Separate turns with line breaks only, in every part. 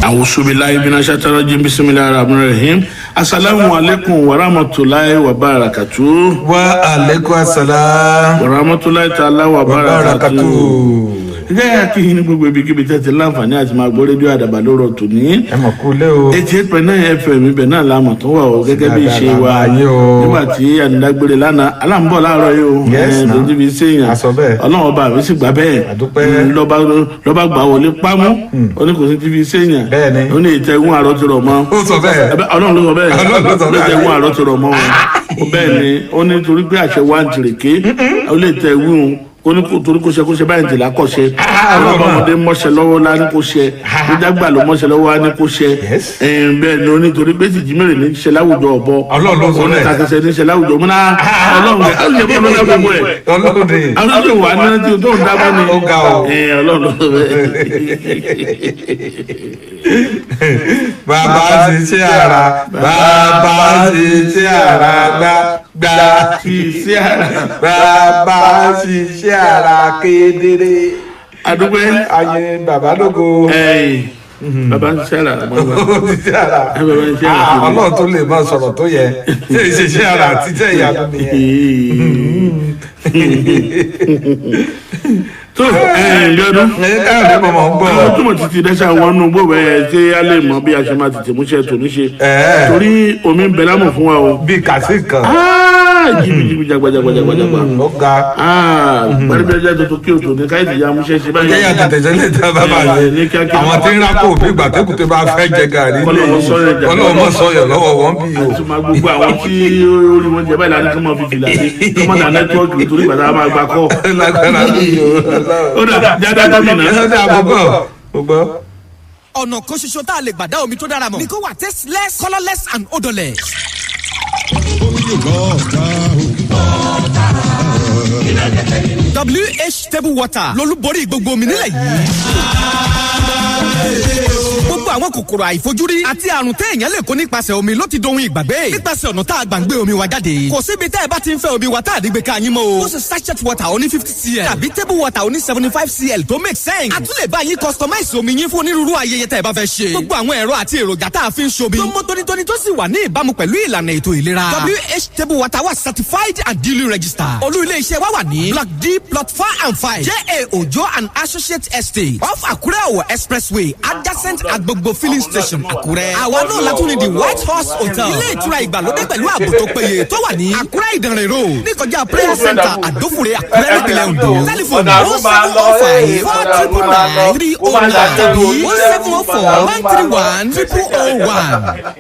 Auzubillahi minash-shaytanir-rajim. Bismillahir-rahmanir-rahim. Assalamu alaikum wa rahmatullahi wa barakatuh.
Wa alaikum assalam
Wa rahmatullahi ta'ala wa barakatuh. Gẹ́gẹ́ kí ní gbogbo ibikíbi tẹ́tí láǹfààní àti máa gbọ́ rédíò àdàbà lórọ̀ tòní.
Ẹ mọ̀ kú lé o.
88.9 FM ibẹ̀ náà la mọ̀ tó wà o gẹ́gẹ́ bí ìṣe wa nígbà tí ànídágbére lánàá aláǹbọ̀ láàárọ̀ yìí o. Lójú fi séèyàn ọlọ́run ọba mi sì gbà bẹ́ẹ̀ lọ́ba gbà wọlé pámú oníkòsí ti fi séèyàn ó ní ìtẹ̀gùn àrọ́ ti rọ̀ mọ́.
Ó sọ bẹ́ẹ̀.
Ọlọ́run ló sọ bẹ́ẹ̀ ló ìtẹ̀gùn àrọ́ ti rọ̀ mọ́ wọn. Bẹ́ẹ̀ ni ó ní torí pé àṣẹ wa ń tìrèké ó lè tẹ̀gùn torí kò ṣe báyìí tìlá kọ̀ ṣe ọlọ́mọdé mọ́ṣẹ́ lọ́wọ́ lá ní kò ṣe dídágbà ló mọ́ṣẹ́ lọ́wọ́ á ní kò ṣe bẹ́ẹ̀ ni ó ní torí pé tìjì mẹ́rin ní ṣe láwùjọ ọ̀bọ onítàkẹsẹ̀ ní ṣe láwùjọ múná ọlọ́run àwọn ìyẹn bọ́ lọ́dọ̀ gbogbo ẹ̀ àwọn ìyẹn wà ní tí tó ń dábàá ni ọlọ́run lọ́dọ̀
bàbá ti ṣe ara bàbá ti ṣe ara gbà
ti ṣe ara
bàbá ti ṣe ara kedere.
adúgbò
ayé bàbá lógo.
bàbá ń ṣe ara
ọlọ́run tó lè máa sọ̀rọ̀ tó yẹ ṣe ìṣe ara àti tẹ̀ ìyanu nìyẹn.
tó yọdún
káàdé mọ̀mọ́ ń gbọ́.
àwọn túmọ̀ títí dẹ́sẹ̀ àwọn nù gbọ́ bẹ́ẹ̀ ṣé a lè mọ bí a ṣe máa tètè múṣẹ́ tòní ṣe torí omi ń bẹ lámù fún wa o.
bíi kàsí kan.
jìbìjìbì jagbajagba.
ó ga.
gbàdúgbàdúgbà tuntun kí o tò ní káyọ̀tì ya múṣẹ́ ṣe báyìí.
jẹ́yà tètè sẹ́lẹ̀ tá bàbá rẹ̀ àwọn tí ń rákò bí gbàtẹ́kùtẹ́ bá fẹ́ jẹ gàrí. ọlọ́wọ́ sọ̀yọ̀ lọ́wọ́ wọn bí o.
àti máa gbogbo àwọn tí orí wọn jẹ báyìí láti kọ́ mọ́ fi fìlà dé kọ́ mọ́ dà nẹ́tíwọ́ọ̀kì torí gbàdá máa gbà kọ́. ó dà jáde
àgbọ̀gbọ̀.
ọ̀nà kan ṣoṣo tá a lè gbà dá omi tó dára mọ̀ ní kó wà tasteless, colourless and odorless. WH table water lolúborí gbogbo omi nílẹ̀ yìí. Gbogbo àwọn kòkòrò àìfojúrí àti àrùn téèyàn lè kó nípasẹ̀ omi ló ti dohun ìgbàgbé. Nípasẹ̀ ọ̀nà tá a gbà ń gbé omi wa jáde. Kò síbi tẹ́ ẹ bá ti ń fẹ́ omi wa tá a dìgbé ká yín mọ́ o. Ó ṣe sachet water oní 50 cl tàbí table water oní 75 cl tó make sense. A tún lè bá yín customize omi yín fún onírúurú ayẹyẹ tẹ́ ẹ bá fẹ́ ṣe. Gbogbo àwọn ẹ̀rọ àti èròjà tá a fi ń ṣomi. Tó mọ́ tónítóní tó sì wà ní ìbámu pẹ̀lú ìlànà ètò ìlera. WH table water wà certified and duly registered. Olú ilé iṣẹ́ wa wà ní Block D Plot 4 and 5 J.A. Ojo and Associate Estate off Akure Owo Expressway adjacent Agbogbo filling station Àkúrẹ́. Àwa náà la tún ní the White Horse Hotel. Ilé ìtura ìgbàlódé pẹ̀lú ààbò tó péye tó wà ní Àkúrẹ́ Ìdànrè road. Níkọjá prayer center Àdófùrè Àkúrẹ́ nípínlẹ̀ Ondo. Tẹlifóònù 0705-499-309 tàbí 0704-131-0001.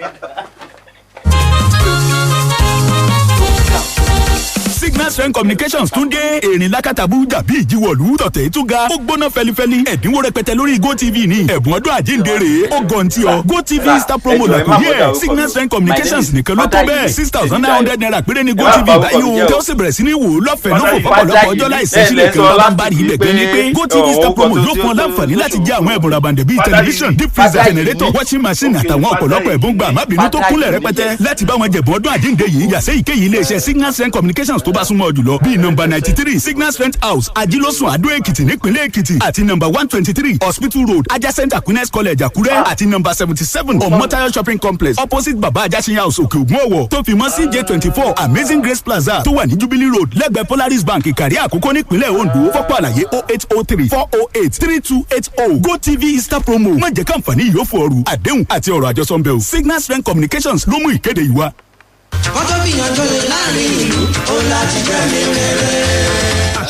Signal Strength Communications tún dé èrìn lákàtàbú jàbí ìjíwọ̀lú tọ̀tẹ̀ tún ga ó gbóná fẹlifẹli ẹ̀dínwó rẹpẹtẹ lórí GoTV ní ẹ̀bùn ọdún àjíǹde ó gọ̀ǹtì ọ GoTV Star Promo làkúnyẹ Signal Strength Communications nìkan ló tó bẹ́ẹ̀ 6,900 naira péré ní GoTV báyìí o tí ó sì bẹ̀rẹ̀ sí ní wò ó lọ́fẹ̀ẹ́ lọ́fọ̀ fọ́pọ̀lọpọ̀ ọjọ́ láìsí sílẹ̀ kan bá ń bá rí ibẹ̀ gbẹ́ni pé GoTV Star Promo yóò fún ọ láǹfààní láti jẹ àwọn ẹ̀bùn ràbàǹdẹ̀ bíi tẹlifíṣàn deep freezer generator washing machine àtàwọn ọ̀pọ̀lọpọ̀ ẹ̀bùn gbà má bínú tó kúnlẹ̀ rẹpẹtẹ láti bá wọn jẹ̀bùn ọdún àjíǹde yìí yàsẹ́ ìkéyìí iléeṣẹ́ Signal Strength Communications tó bá súnmọ́ jùlọ bíi nọ́mbà 93 Signal Strength House Ajílósùn Adó Èkìtì nípínlẹ̀ Èkìtì àti nọ́mbà 123 Hospital Road adjacent Aquinas College Àkúrẹ́ àti nọ́mbà 77 Omotayo Shopping Complex opposite Baba Ajásin House Òkè Ògùn Ọ̀wọ̀ tó fi mọ́ CJ24 Amazing Grace Plaza tó wà ní Jubilee Road lẹ́gbẹ̀ẹ́ Polaris Bank Ìkàrí Àkókò nípínlẹ̀ Ondo fọ́pọ̀ àlàyé 0803-408-3280 GoTV Star Promo má jẹ́ káǹfààní yóò fò ọrù àdéhùn àti ọ̀rọ̀ àjọsọ ń bẹ̀ o Signal Strength Communications ló mú ìkéde yìí wá.
Ọjọ́ gbìyànjú lè láàrin ìlú ó láti jẹ́ mi rere.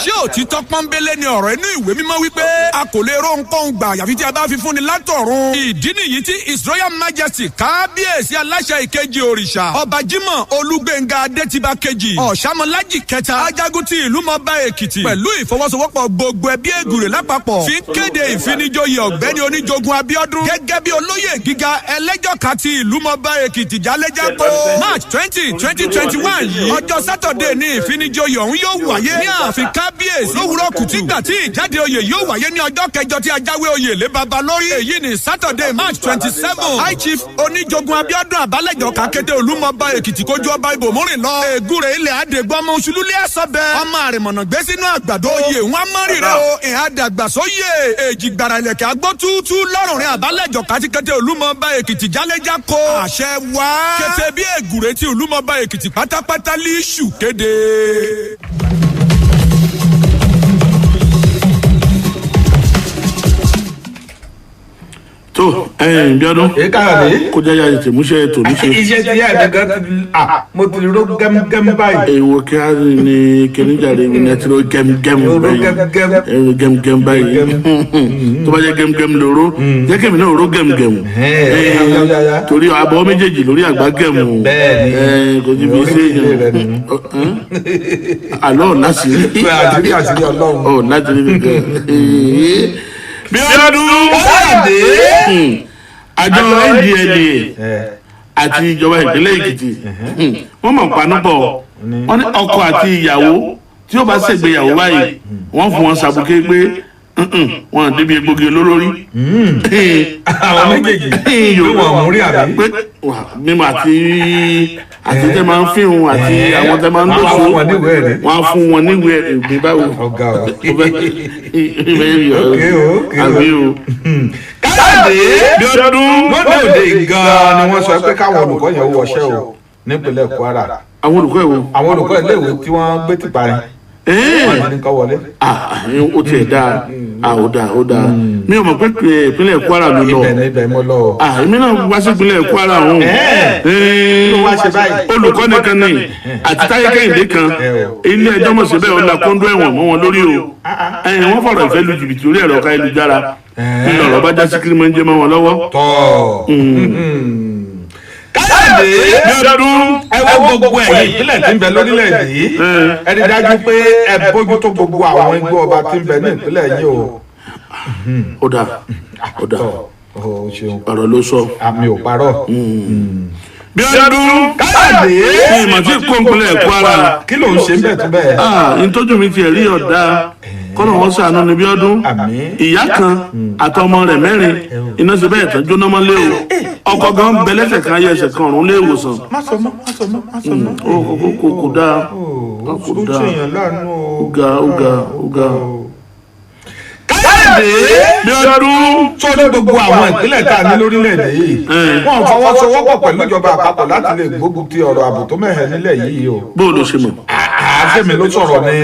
Ṣé òtítọ́ pọ́nbélé ni ọ̀rọ̀ inú ìwé mímọ́ wípé a kò lè ró nǹkan gbà àyàfi tí a bá fi fúnni látọ̀run. Ìdí nìyí tí His Royal Majesty kábíyèsí aláṣẹ ìkejì òrìṣà ọba Jímọ̀ Olúgbénga Adétìbá kejì ọ̀ṣámọlájì kẹta ajagun ti ìlú mọ́ba Èkìtì pẹ̀lú ìfọwọ́sowọ́pọ̀ gbogbo ẹbí Ègùrè lápapọ̀ fi ń kéde ìfinijoyè ọ̀gbẹ́ni Oníjogún Abíọ́dún gẹ́gẹ́ bí olóyè gíga ẹlẹ́jọ̀ká ti ìlú mọ́ba Èkìtì jálẹ́jákó March 2021 yìí ọjọ́ Sátọ̀dé ní ìfinijoyè ọ̀hún yóò wáyé ní ààfin kábíyèsí lówùrọ̀ kùtì gbà tí ìjáde oyè yóò wáyé ní ọjọ́ kẹjọ tí ajáwé oyè lé baba lórí èyí ní Saturday March 27 High Chief Oníjogun Abíọ́dún Àbálẹ̀jọ Kàkété Olúmọba Èkìtì kojú ọba ibòmúrin lọ ègúre ilẹ̀ àdègbọmọ òṣùlùlẹ̀ ẹ̀sọ́bẹ̀ ọmọ àrèmọ̀nà gbé sínú àgbàdo oyè wọn mọ́rìnrẹ́ o ìhàdàgbàsóyè èjì gbàrà ilẹ̀kẹ̀ agbótútú lọ́rùnrin Àbálẹ̀jọ Kàkété Olúmọba Èkìtì jálẹ́jákò àṣẹ wá kété bí ègúre tí Olúmọba Èkìtì pátápátá líṣù kéde.
tó Bíọ́dún kó jẹ́ yára tèmú ṣe tòní ṣe.
iṣẹ́ ti yá ẹ̀dẹ̀ gan mo ti ro gẹ́mgẹ́m báyìí.
èèwọ̀ kí á ní kìnìjàre ní ẹtí ro gẹ́mgẹ́m báyìí gẹ́mgẹ́m báyìí tó bá jẹ́ gẹ́mgẹ́m lóró jẹ́ kẹ́mi náà ró gẹ́mgẹ́m torí abọ́ méjèèjì lórí àgbá gẹ́mù kò sí fi ṣe èèyàn àlọ́ láṣìírí ọ̀ láṣìírí nìkan. Bíọ́dún àjọ NDLEA àti ìjọba ìpínlẹ̀ Èkìtì wọ́n mọ̀ panúpọ̀ wọ́n ní ọkọ àti ìyàwó tí ó bá ṣègbéyàwó báyìí wọ́n fún wọn sàbùké pé wọn débi egbògi olólórí.
àwọn méjèèjì yóò wọ̀ mú rí àbí.
pé mímọ àti tẹ máa ń fíhun àti àwọn tẹ máa ń lóṣù wọn á fún wọn níwèé ẹ̀rí báwo.
ọ̀gá o.
àbí o.
Káyọ̀dé Bíọ́dún lóde òde gan-an ni wọ́n sọ pé káwọn olùkọ́ yẹn wọṣẹ́ o nípínlẹ̀ Kwara.
àwọn olùkọ́ ẹ̀ wo.
àwọn olùkọ́ iléèwé tí wọ́n gbé tìpa rẹ̀ wọ́n ti ní kọ́ wọlé.
ó tiẹ̀ dáa ó dáa mi ò mọ̀ pé ìpínlẹ̀ Kwara ló lọ.
ibẹ̀ mo lọ.
èmi náà wá sí ìpínlẹ̀ Kwara ọ̀hún.
ló wá ṣe báyìí.
olùkọ́ nìkan ni àti Táyé Kẹ́hìndé kan ilé ẹjọ́ mọ̀ síbẹ̀ ó la kóńdó ẹ̀wọ̀n mọ́ wọn lórí o. wọ́n fọ̀rọ̀ ìfẹ́ lu jìbìtì orí ẹ̀rọ káyélujára nínú ọ̀rọ̀ bá já sí kiri máa ń jẹ́ mọ́ wọn lọ́wọ́.
Káyọ̀dé Bíọ́dún ẹ wo gbogbo ẹ̀yìn ìpínlẹ̀ tí ń bẹ lórílẹ̀‐èdè yìí ẹ rí dájú pé ẹ bójútó gbogbo àwọn igbó ọba tí ń bẹ ní ìpínlẹ̀ yìí o.
ó dáa ọ̀rọ̀ ló sọ.
àmì ò parọ́.
Bíọ́dún
Káyọ̀dé
ní ìmọ̀ tí kò ń pínlẹ̀ Kwara.
kí ló ń ṣe ń bẹ̀ tún bẹ́ẹ̀.
ntójú mi tiẹ̀ rí ọ̀dà kọ́nà wọn ṣàánú ní Bíọ́dún ìyá kan àtọmọ rẹ̀ mẹ́rin iná ṣe bẹ́ẹ̀ tán jóná mọ́lé o ọkọ gan bẹ lẹ́sẹ̀ kan ayé ẹsẹ̀ kan ọ̀run lé ìwòsàn.
má sọ mọ́.
kò dáa ó ga.
Káyọ̀dé
Bíọ́dún
sórí gbogbo àwọn ìpínlẹ̀ tá a ní lórílẹ̀‐èdè yìí wọ́n fọwọ́sowọ́pọ̀ pẹ̀lú ìjọba àpapọ̀ láti lè gbógun ti ọ̀rọ̀ ààbò tó mẹ́hẹ̀ nílẹ̀ yìí o.
bó o lọ ṣe mọ̀.
àfẹ́mi ló sọ̀rọ̀ ní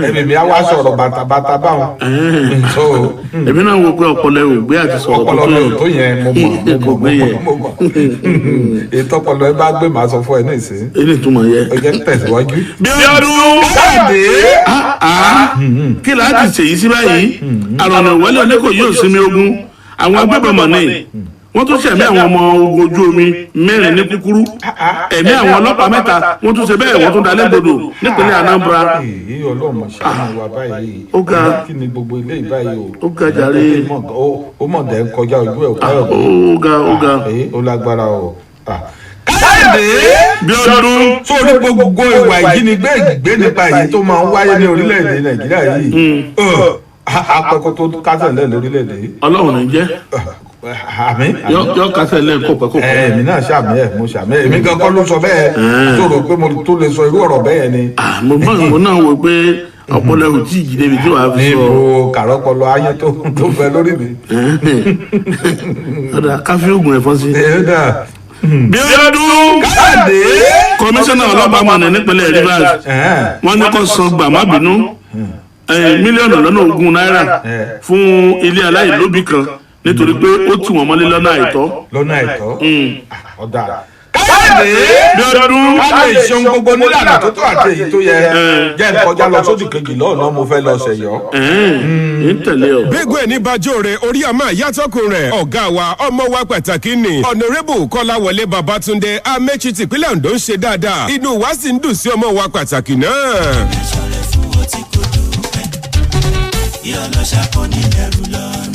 ẹ̀mí mi á wá sọ̀rọ̀ bàtàbàtà báwọn.
èmi náà wo pé ọpọlọ ẹ ò gbé àti sọ̀rọ̀
ọpọlọ mi ò tó yẹn mo mọ̀ ètò ọpọlọ ẹ bá gbé màá sọ fún ẹ ní ìsín.
ilé ìtumọ̀ yẹ.
ó jẹ́ tẹ̀síwájú.
Bíọ́dún
Káyọ̀dé
kí la ti ṣèyí sí báyìí àrọ̀nà ìwọlé oníkò yóò sinmi ogun àwọn agbébọn mọ̀ ní wọ́n tún ṣẹ̀mí àwọn ọmọ ogun ojú omi mẹ́rin ní kúkúrú ẹ̀mí àwọn ọlọ́pàá mẹ́ta wọ́n tún ṣe bẹ́ẹ̀ wọ́n tún dalẹ́ gbọdọ̀ nípínlẹ̀ Anambra.
èyí Ọlọ́run ṣàánú wa báyìí.
ó ga
kí ni gbogbo ilé ìbáyìí o.
ó ga jàre.
ó mọ̀ dẹ́ kọjá ojú ẹ̀
ó ga.
ó lágbára o. Káyọ̀dé
Bíọ́dún
sórí gbogbo ìwà ìjínigbé ìgbé nípa èyí tó máa ń wáyé ní orílẹ̀-èdè Nàìjíríà yìí apẹ̀kọ́ tó kásẹ̀ lẹ́ lórílẹ̀-èdè yìí.
Ọlọ́run ní jẹ́
àmín.
yọ kásẹ̀ lẹ́ kọ̀pẹ́kọ̀pẹ́.
èmi náà ṣàmì ẹ̀ mo ṣàmì ẹ̀ èmi gan kọ́ ló sọ bẹ́ẹ̀ tó rò pé mo tó lè sọ irú ọ̀rọ̀ bẹ́ẹ̀ ni.
mo náà wò pé ọpọlọ ò tí ì jí débi tí wàá fi sọ.
níbo kàrọ́pọlọ ayé tó fẹ́ lórí mi.
ọ̀dà káfí oògùn ẹ̀fọn sí.
Bíọ́dún Káyọ̀dé
kọmíṣánná ọlọ́pàá mọ̀nà nípínlẹ̀ Rivers wọ́n ní kó san gbàmábìínú mílíọ̀nù lọ́nà ogún náírà fún ilé aláìlóbìí kan nítorí pé ó tì wọ́n mọ́lé lọ́nà àìtọ́.
lọ́nà àìtọ́ ọ̀dà. Káyọ̀dé
Bíọ́dún
káyọ̀ ìṣeun gbogbo nílànà tó tó àti èyí tó yẹ jẹ́ kọjá lọ sódì kejì lọ́ọ̀nà mo fẹ́ lọ ṣẹ̀yọ́.
ń tẹ̀lé ọ.
gbẹ́gbẹ́ ní bàjọ́rẹ̀ orí àmà yàtọ̀kùn rẹ̀ ọ̀gá wa ọmọ wa pàtàkì ni ọ̀nàrẹ́bù kọ́láwọlé babatunde amechi tìpínlẹ̀ Ondo ń ṣe dáadáa inú wa sì ń dùn sí ọmọ wa pàtàkì náà.
ẹ̀ṣọ́rẹ́ fún ọtí kò dùn ẹ̀ ìyá ọlọ́ṣà kò ní ẹrù lọ́rùn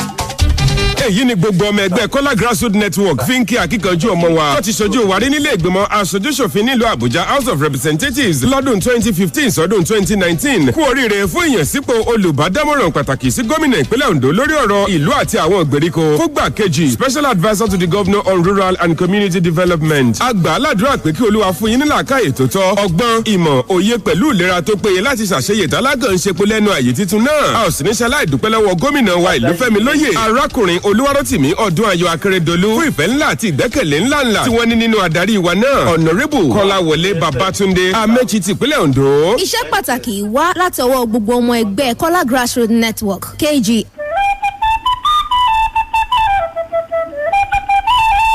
èyí ni gbogbo ọmọ ẹgbẹ́ Kọ́lá Grassroots Network fi ń kí akíkanjú ọmọ wa tó ti ṣojú wa rí nílé ìgbìmọ̀ aṣojúṣòfin nílùú Àbújá House of Representatives lọ́dún 2015 sọ́dún 2019 kú oríire fún ìyànsípò olùbádámọ̀ràn pàtàkì sí gómìnà ìpínlẹ̀ Ondo lórí ọ̀rọ̀ ìlú àti àwọn ìgbèríko fúngbà kejì Special Adviser to the Governor on Rural and Community Development. àgbà aládùúrà pé kí Olúwa fún yín ní làákàyè tó tọ́ ọgbọ́n ìmọ̀ òye pẹ̀lú ìlera tó péye láti ṣàṣeyè tálágàn ń ṣepo lẹ́nu àyè titun náà. a ò sì ní ṣe aláìdúpẹ́ lọ́wọ́ gómìnà wa Ìlúfẹ́mi Lóyè arákùnrin Olúwarótìmí Ọdúnayọ̀ Akérèdọ́lù fún ìfẹ́ ńlá àti ìgbẹ́kẹ̀lé ńláńlá tí wọ́n ní nínú adarí wa náà. Honourable Kọ́láwọlé Babátúndé Amechi tìpínlẹ̀ Ondo.
iṣẹ́ pàtàkì wá láti ọwọ́ gbogbo ọmọ ẹgbẹ́ Kọ́lá Grassroots Network KG.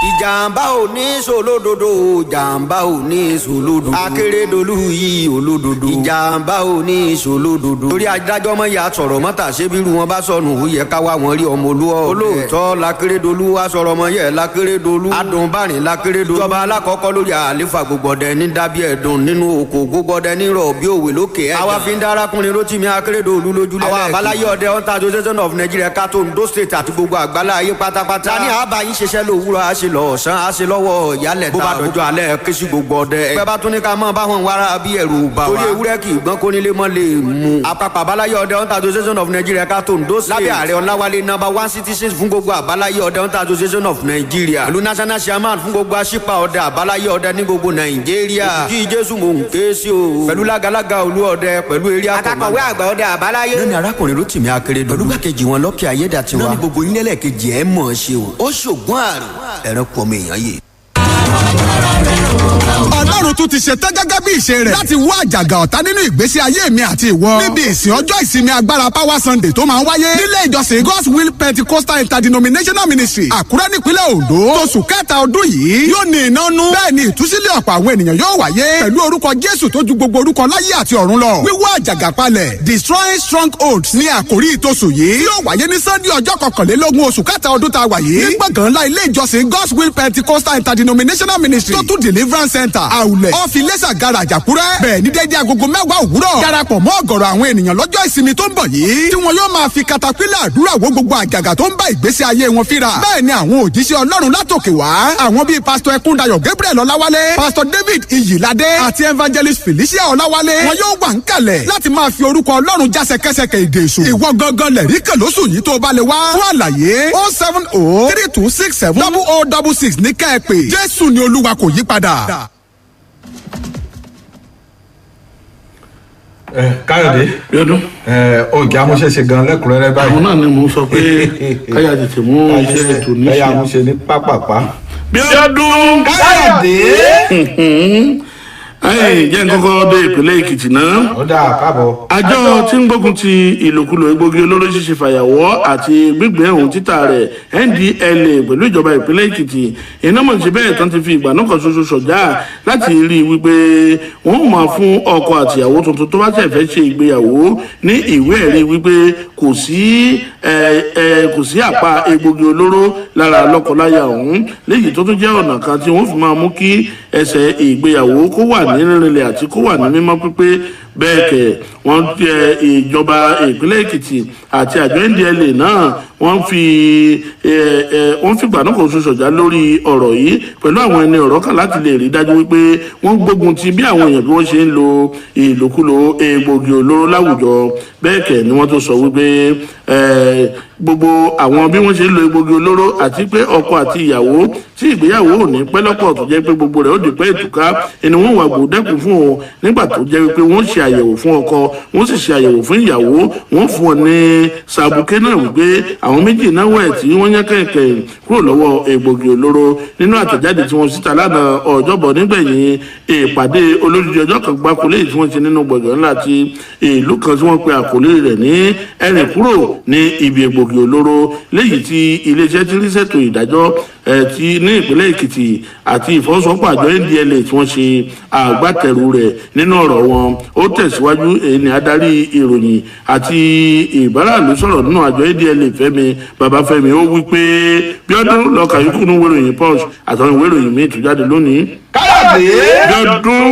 ìjàmbá ò ní sòlódodo ìjàmbá ò ní sòlódodo Akérédolú yìí olódodo ìjàmbá ò ní sòlódodo torí adájọ́ mọ́ ya sọ̀rọ̀ mọ́ta ṣébírú wọn bá sọnù ó yẹ ká wá wọn rí ọmọ olúwa olóòótọ́ l'Akérédolú wá sọ̀rọ̀ mọ́ yẹ l'Akérédolú adùnbárìn l'Akérédolú ìjọba alákọ̀ọ́kọ́ lórí àlefa gbogboọdẹ ní dábí ẹ̀dùn nínú oko gbogboọdẹ ní rọ̀ bí òwe lókè ẹ̀ àwa fi ń dárákùnrin Rótìmí Akérédolú lójúlẹ̀ àwa àbáláyé ọdẹ Hunter Association of Nigeria kátó Ondo State àti gbogbo àgbáláyé pátápátá ní àbáyín ṣiṣẹ́ lówùrọ̀ àṣẹ lọ́sàn á ṣe lọ́wọ́ ìyálẹ̀ ta bó bá dọjọ́ alẹ́ ké sí gbogbo ọdẹ. ẹgbẹ́ bá tún ní ká mọ́ báwọn wàrà bí ẹ̀rù bá wa. torí ewúrẹ́ kì í gbọ́n kó nílé mọ́ lè mú. àpapọ̀ àbáláyé ọdẹ Hunter Association of Nigeria kátó Ondo State. lábẹ́ ààrẹ Ọláwálé #1 citizens fún gbogbo àbáláyé ọdẹ Hunter Association of Nigeria. ìlú national chairman fún gbogbo aṣípa ọdẹ àbáláyé ọdẹ ní gbogbo Nàìjíríà. kí Jésù mò ń ké sí o. pẹ̀lú lágalága olú ọdẹ pẹ̀lú eré àkọ́mọ́. akakọ̀wé àgbà ọdẹ àbáláyé. lónìí arákùnrin Rótìmí Akérédolú. olùgbàkejì wọn lọ́kẹ́ ayédàtiwa. lónìí gbogbo yín lẹ́lẹ́kejì ẹ̀ mọ̀ ọ́ ṣe o. ó ṣògùn àrùn ẹ̀rọ ọmọ èèyàn yìí.
Ọlọ́run tún ti ṣetán gẹ́gẹ́ bí ìṣe rẹ̀ láti wú àjàgà ọ̀tá nínú ìgbésí ayé mi àti ìwọ. níbi ìsìn ọjọ́ ìsinmi agbára Power Sunday tó máa ń wáyé nílé ìjọsìn God's Will Pentecostal Interdenominational Ministry Àkúrẹ́ nípínlẹ̀ Ondo. oṣù kẹta ọdún yìí yóò ní iná nú. bẹ́ẹ̀ ni ìtúsílẹ̀ ọ̀pọ̀ àwọn ènìyàn yóò wáyé pẹ̀lú orúkọ Jésù tó ju gbogbo orúkọ láyé àti ọ̀run lọ. wíwú àjàgà palẹ̀ Destroying Strongholds ní àkórí ìtòsù yìí yóò wáyé ní Sunday ọjọ́ 21 oṣù kẹta ọdún tá a wà yìí ní gbọ̀ngàn ńlá ilé ìjọsìn God's Will Pentecostal Interdenominational Ministry tó tún Deliverance Center àwùlẹ̀ ọ́fíìlẹ́sà garage Àkúrẹ́. bẹ́ẹ̀ ní dédé agogo 10 òwúrọ̀ darapọ̀ mọ́ ọ̀gọ̀rọ̀ àwọn ènìyàn lọ́jọ́ ìsinmi tó ń bọ̀ yìí tí wọn yóò máa fi katapila àdúrà wó gbogbo àjàgà tó ń bá ìgbésí ayé wọn fínra. bẹ́ẹ̀ ni àwọn òjíṣẹ́ Ọlọ́run látòkè wá àwọn bíi pásítọ̀ Ẹkúndayọ̀ Gabriel Ọláwálé pásítọ̀ David Iyìládé àti evangelist Felicia Ọláwálé wọn yóò wà ń kalẹ̀ láti máa fi orúkọ Ọlọ́run já ṣẹ̀kẹ̀ṣẹ̀kẹ̀ ìdè èṣù. ìwọ gangan lẹ̀rí kẹlóṣù yìí tó bá lè wá fún àlàyé 07032670066 ní kẹ́ẹ̀pẹ́ Jésù ni Olúwa kò yí padà.
Káyọ̀dé ọjà amúṣẹ́ṣe gan lẹ́kùnrẹ́rẹ́ báyìí.
àwọn náà ni mo sọ pé káyà tètè mú iṣẹ́ ètò níṣẹ́.
káyà amúṣe ní pápápá.
Bíọ́dún
Káyọ̀dé.
jẹ́ nkọ́kọ́ dé ìpínlẹ̀ Èkìtì náà.
ó dáa káàbọ̀.
àjọ tí ń gbógun ti ìlòkulò egbògi olóró ṣíṣe fàyàwọ́ àti gbígbé ohun títà rẹ̀ NDLEA pẹ̀lú ìjọba ìpínlẹ̀ Èkìtì iná mọ̀ sí bẹ́ẹ̀ tán ti fi ìgbà náà kan ṣoṣo ṣọ̀já láti rí i wípé wọ́n máa fún ọkọ àtìyàwó tuntun tó bá tẹ̀ fẹ́ ṣe ìgbéyàwó ní ìwé ẹ̀rí wípé kò sí àpá egbògi olóró lára lọ́kọláya ọ̀hún léyìí tó tún jẹ́ ọ̀nà kan tí wọ́n fi máa mú kí ẹsẹ̀ ìgbéyàwó kó wà ní rìnrìnlẹ̀ àti kó wà ní mímọ́ pípé bẹ́ẹ̀ kẹ̀ wọ́n jẹ́ ìjọba ìpínlẹ̀ Èkìtì àti àjọ NDLEA náà wọ́n fi gbàdúrà oṣù ṣọ̀já lórí ọ̀rọ̀ yìí pẹ̀lú àwọn ẹni ọ̀rọ̀ kan láti lè rí dájú wípé wọ́n gbógun ti bí àwọn èèyàn bí wọ́n ṣe ń lo ìlòkulò egbògi olóró láwùjọ bẹ́ẹ̀ kẹ̀ ni wọ́n tó sọ wípé gbogbo àwọn bí wọ́n ṣe ń lo egbògi olóró àti pé ọkọ àti ìyàwó tí ìgbéyàwó ò ní pẹ́ lọ́pọ̀ tó jẹ́ pé gbogbo rẹ̀ ó di pẹ́ ìtùká ẹni wọ́n wà gbòdẹ́kùn fún o nígbà tó jẹ́ wípé wọ́n ṣe àyẹ̀wò fún ọkọ wọ́n sì ṣe àyẹ̀wò fún ìyàwó wọ́n fún ọ ní sàbùké náà wípé àwọn méjì náà wẹ̀ tí wọ́n yán kẹ̀kẹ́ kúrò lọ́wọ́ egbògi olóró nínú àtẹ̀jáde tí wọ́n síta lánàá ọjọ́bọ̀ nígbẹ̀yìn ìpàdé olódìdí ọjọ́ kan gbáko léyìí tí wọ́n ṣe nínú gbọ̀ngàn ńlá ti ìlú kan tí wọ́n pe àkòlé rẹ̀ ní ẹ̀rìn kúrò ní ibi egbògi olóró léyìí tí iléeṣẹ́ tí ń rí ṣètò ìdájọ́ ti ní ìpínlẹ̀ Èkìtì àti ìfọwọ́sowọ́pọ̀ àjọ NDLEA tí wọ́n ṣe àgbátẹrù rẹ̀ nínú ọ̀rọ̀ wọn ó tẹ̀síwájú ẹni adarí ìròyìn àti ìbáraàlú sọ̀rọ̀ nínú àjọ NDLEA Fẹ́mi Babáfẹ́mi ó wí pé Bíọ́dún lọ́ọ̀kà yòókù ní wéròyìn Punch àtàwọn ìwéròyìn míì tó jáde lónìí.
Káyọ̀dé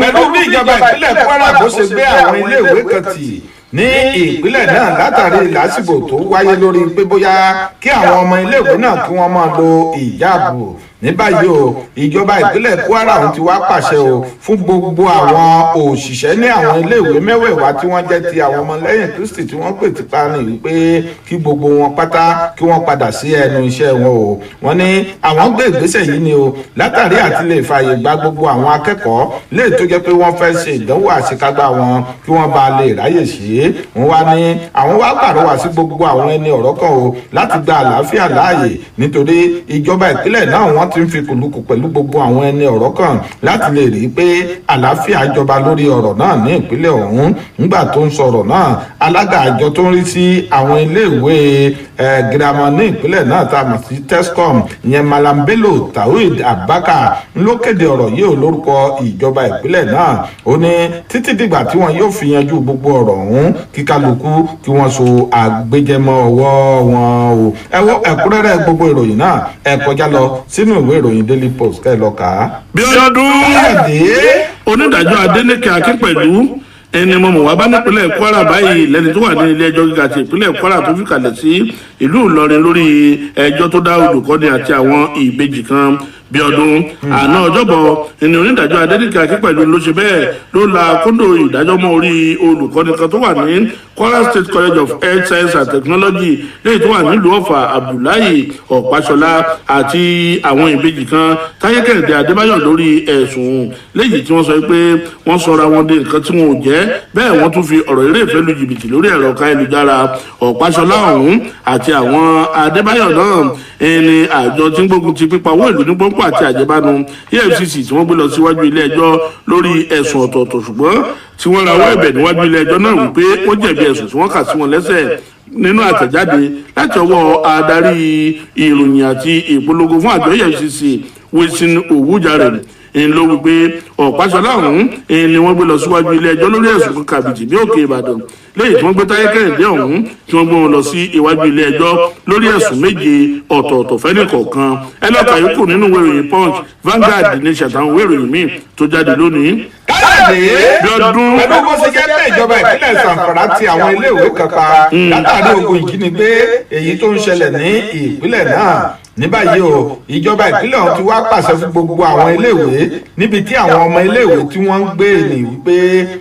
pẹ̀lú bí ìjọba ìpínlẹ̀ Kwara bó ṣe gbé àwọn iléèwé kan tì ní ìpínlẹ̀ náà látàrí lásìkò tó wáyé lórí pé bóyá kí àwọn ọmọ iléèwé náà kí wọ́n máa lo ìjáàbù. Ní báyìí o ìjọba ìpínlẹ̀ Kwara ti wá pàṣẹ o fún gbogbo àwọn òṣìṣẹ́ ní àwọn iléèwé mẹ́wẹ̀ẹ̀wá tí wọ́n jẹ́ ti àwọn ọmọlẹ́yìn Kristi tí wọ́n pè ti pa ní wípé kí gbogbo wọn pátá kí wọ́n padà sí ẹnu iṣẹ́ wọn o. Wọ́n ní àwọn gbé ìgbésẹ̀ yìí ni o látàrí àti lè fààyè gba gbogbo àwọn akẹ́kọ̀ọ́ léè tó jẹ́ pé wọ́n fẹ́ ṣe ìdánwò àṣekágbá wọn kí wọ́n bá lè ráyè ṣe. Wọ́n wá ní àwọn wá pàrọwà sí gbogbo àwọn ẹni ọ̀rọ̀ kan o láti gba àlàáfíà láàyè nítorí ìjọba ìpínlẹ̀ náà wọ́n ti ń fi kùlùkù pẹ̀lú gbogbo àwọn ẹni ọ̀rọ̀ kan láti lè rí i pé àlàáfíà jọba lórí ọ̀rọ̀ náà ní ìpínlẹ̀ ọ̀hún. Nígbà tó ń sọ̀rọ̀ náà alága àjọ tó ń rí sí àwọn iléèwé girama ní ìpínlẹ̀ náà tá a mọ̀ sí tescom ìyẹn Malam Bello Tawhid Abubakar ló kéde ọ̀rọ̀ yìí lórúkọ ìjọba ìpínlẹ̀ náà. Ó ní títí dìgbà tí wọn yóò fi yanjú gbogbo ọ̀rọ̀ ọ̀hún kí kálukú kí wọ́n so àgbéjẹmọ́ ọwọ́ wọn o. ẹ wo ẹ̀kúnrẹ́rẹ́ gbogbo ìròyìn náà ẹ kọjá lọ sínú ìwé ìròyìn Daily Post kẹ́ ẹ lọ kà á.
bí ọdún onídàájọ́ Adélékè Akínpẹ̀lú ẹni mọ̀mọ́ wá bá nípínlẹ̀ Kwara báyìí lẹ́ni tó wà ní ilé ẹjọ́ gíga ti ìpínlẹ̀ Kwara tó fi kalẹ̀ sí ìlú Ìlọrin lórí ẹjọ́ tó dá olùkọ́ni àti àwọn ìbejì kan. Bí ọdún àná ọjọ́bọ̀ ẹni onídàájọ́ Adélékè Akínpẹ̀lú ló ṣe bẹ́ẹ̀ ló la kóńdò ìdájọ́ mọ́ orí olùkọ́ni kan tó wà ní Kwara State College of Health Science and Technology lẹ́yìn tó wà nílùú Ọ̀fà Abdullahi Ọ̀páṣọlá àti àwọn ìbejì kan Táyé Kẹ́hìndé Adébáyọ̀ lórí ẹ̀sùn léyìí tí wọ́n sọ pé wọ́n sọra wọn dé nǹkan tí wọn ò jẹ́ bẹ́ẹ̀ wọ́n tún fi ọ̀rọ̀ eré ìfẹ́ lu jìbìtì lórí ẹ̀rọ káyélujára. Ọ̀páṣọlá ọ̀hún àti àwọn Adébáyọ̀ náà ẹni àjọ tí ń gbógun ti pípa owó ìlú ní pọ́npọ́ àti àjẹbánu EFCC tí wọ́n gbé lọ síwájú ilé ẹjọ́ lórí ẹ̀sùn ọ̀tọ̀ọ̀tọ̀ ṣùgbọ́n tí wọ́n rawọ́ ẹ̀bẹ̀ níwájú ilé ẹjọ́ náà wípé ó jẹ̀bi ẹ̀sùn tí wọ́n kà sí wọn lẹ́sẹ̀ nínú àtẹ̀jáde láti ọwọ́ adarí ìròyìn àti ìpolongo fún àjọ EFCC Wilson Owujare ló wípé Ọ̀páṣọlá ọ̀hún ni wọ́n gbé lọ síwájú ilé ẹjọ́ lórí ẹ̀sùn kàbìtì ní Òkè Ìbàdàn lẹ́yìn tí wọ́n gbé Táyé Kẹ́hìndé ọ̀hún tí wọ́n gbé wọn lọ sí iwájú ilé ẹjọ́ lórí ẹ̀sùn 7 ọ̀tọ̀ọ̀tọ̀ fẹ́ni kọ̀ọ̀kan. ẹ lọ́ọ́ kà yòókù nínú ìwé ìròyìn Punch, Vanguard, ní ṣàtàwọn ìwé ìròyìn míì tó jáde lónìí.
Káyọ̀dé pẹ̀lú bó ṣe jẹ́ pé ìjọba ìpínlẹ̀ Zamfara ti àwọn iléèwé kan pa látàrí ogun ìjínigbé èyí tó ń ṣẹlẹ̀ ní ìpínlẹ̀ náà. Ní báyìí o ìjọba ìpínlẹ̀ ọ̀hún ti wá pàṣẹ fún gbogbo àwọn iléèwé níbi tí àwọn ọmọ iléèwé tí wọ́n ń gbé ní wípé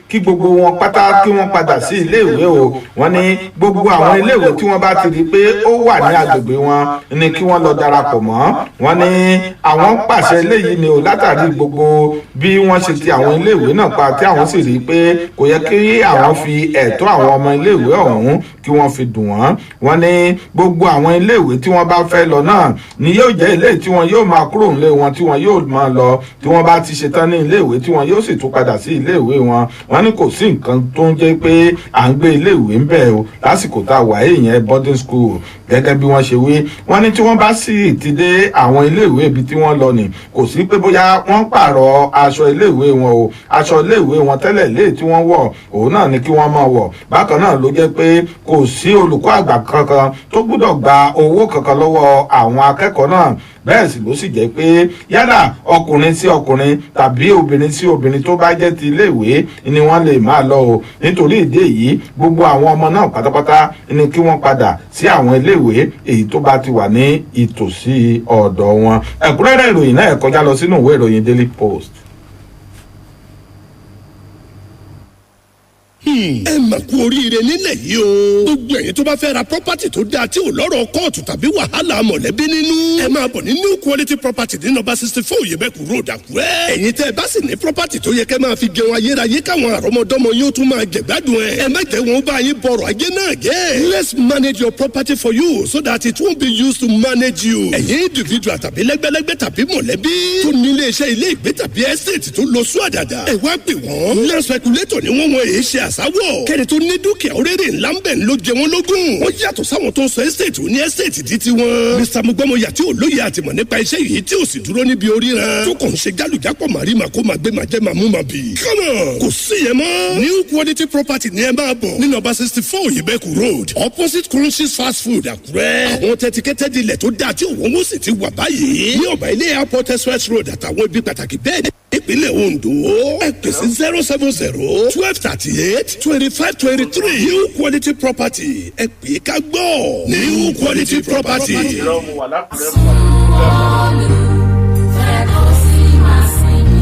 kí gbogbo wọn pátá kí wọ́n padà sí iléèwé o. Wọ́n ní gbogbo àwọn iléèwé tí wọ́n bá ti rí pé ó wà ní agbègbè wọn ni kí wọ́n lọ darapọ̀ mọ́. Wọ́n ní àwọn pàṣẹ eléyìí ni o látàrí gbogbo bí wọ́n ṣe ti àwọn iléèwé náà pa tí àwọn sì rí i pé kò yẹ kí àwọn fi ẹ̀tọ́ àwọn ọmọ iléèwé ọ̀hún kí wọ́n fi dùn wọ́n. Wọ́n ní gbogbo àwọn iléèwé tí wọ́n bá fẹ́ lọ náà ni yóò jẹ́ ilé tí wọn yóò máa kúrò nílé wọn tí wọn yóò máa lọ tí wọ́n bá ti ṣetán ní iléèwé tí wọn yóò sì tún padà sí iléèwé wọn. Wọ́n ní kò sí nǹkan tó ń jẹ́ pé à ń gbé iléèwé ń bẹ̀ o lásìkò tá a wà èèyàn boarding school gẹ́gẹ́ bí wọ́n ṣe wí. Wọ́n ní tí wọ́n bá sì ti dé àwọn iléèwé ibi tí wọ́n lọ ní kò sí pé bóyá wọ́n pààrọ̀ aṣọ iléèwé wọn o aṣọ iléèwé wọn tẹ́lẹ̀ lé tí wọ́n wọ̀ òun náà ni kí wọ́n máa wọ̀. Bákan náà ló jẹ́ pé kò sí olùkọ́ àgbà kankan tó gbọ́dọ̀ gba owó kankan lọ́wọ́ àwọn akẹ́kọ̀ọ́ náà. Bẹ́ẹ̀ sì ló sì jẹ́ pé yálà ọkùnrin sí ọkùnrin tàbí obìnrin sí obìnrin tó bá jẹ́ ti iléèwé ni wọ́n lè máa lọ o. Nítorí ìdí èyí gbogbo àwọn ọmọ náà pátápátá ni kí wọ́n padà sí àwọn iléèwé èyí tó bá ti wà ní ìtòsí ọ̀dọ̀ wọn. Ẹ̀kúnrẹ́rẹ́ ìròyìn náà kọjá lọ sínú ìwé ìròyìn Daily Post.
ẹ mà kú oríire nílẹ̀ yìí o. gbogbo ẹ̀yin tó bá fẹ́ ra property tó dáa tí ò lọ́rọ̀ kóòtù tàbí wàhálà mọ̀lẹ́bí nínú. ẹ máa bọ̀ ní new quality property ní nọ́mbà 64 Oyèbẹ́kù road Àkúrẹ́. ẹ̀yin tẹ́ ẹ bá sì ní property tó yẹ kẹ́ máa fi jẹun ayérayé káwọn àrọ́mọdọ́mọ yóò tún máa jẹ̀gbádùn ẹ̀. ẹ má jẹ́ wọn bá yín bọ̀rọ̀ ajé náà jẹ́. let's manage your property for you so that it won't be used to manage you. ẹ̀yin individual tàbí lẹ́gbẹ́lẹ́gbẹ́ tàbí mọ̀lẹ́bí tó ní iléeṣẹ́ ilé ìgbé tàbí estate tó lọ sún àdàdà. ẹ wá pè wọ́n. land speculator ni wọ́n èé ṣe àsáwọ̀. kẹ́ni tó ní dúkìá oríire ńlá ń bẹ̀ ló jẹ wọ́n lógún. wọ́n yàtọ̀ sáwọn tó ń sọ estate ní estate di tiwọn. Mr. Mugbọ́mọyà tí ò lóye àtìmọ̀ nípa iṣẹ́ yìí tí ò sì dúró níbi oríran. tó kàn ń ṣe jálùjápọ̀ màrí màkó máa gbé màjẹ́ màmú màá bì. come on kò sí yẹn mọ́. new quality property ni ẹ máa bọ̀ ní nọ́mbà 64 Oyèbẹ́kù road opposite Crunchies fast food Àkúrẹ́. àwọn tẹtikẹ́tẹ́ dilẹ̀ tó dáa tí òun ó sì ti wà báyìí. ní ọ̀bà ilé airport express road àtàwọn ibi pàtàkì bẹ́ẹ̀ ìpínlẹ̀ Ondo ẹ pè sí 070 1238 282523 new quality property ẹ pè é ká gbọ́ new quality property.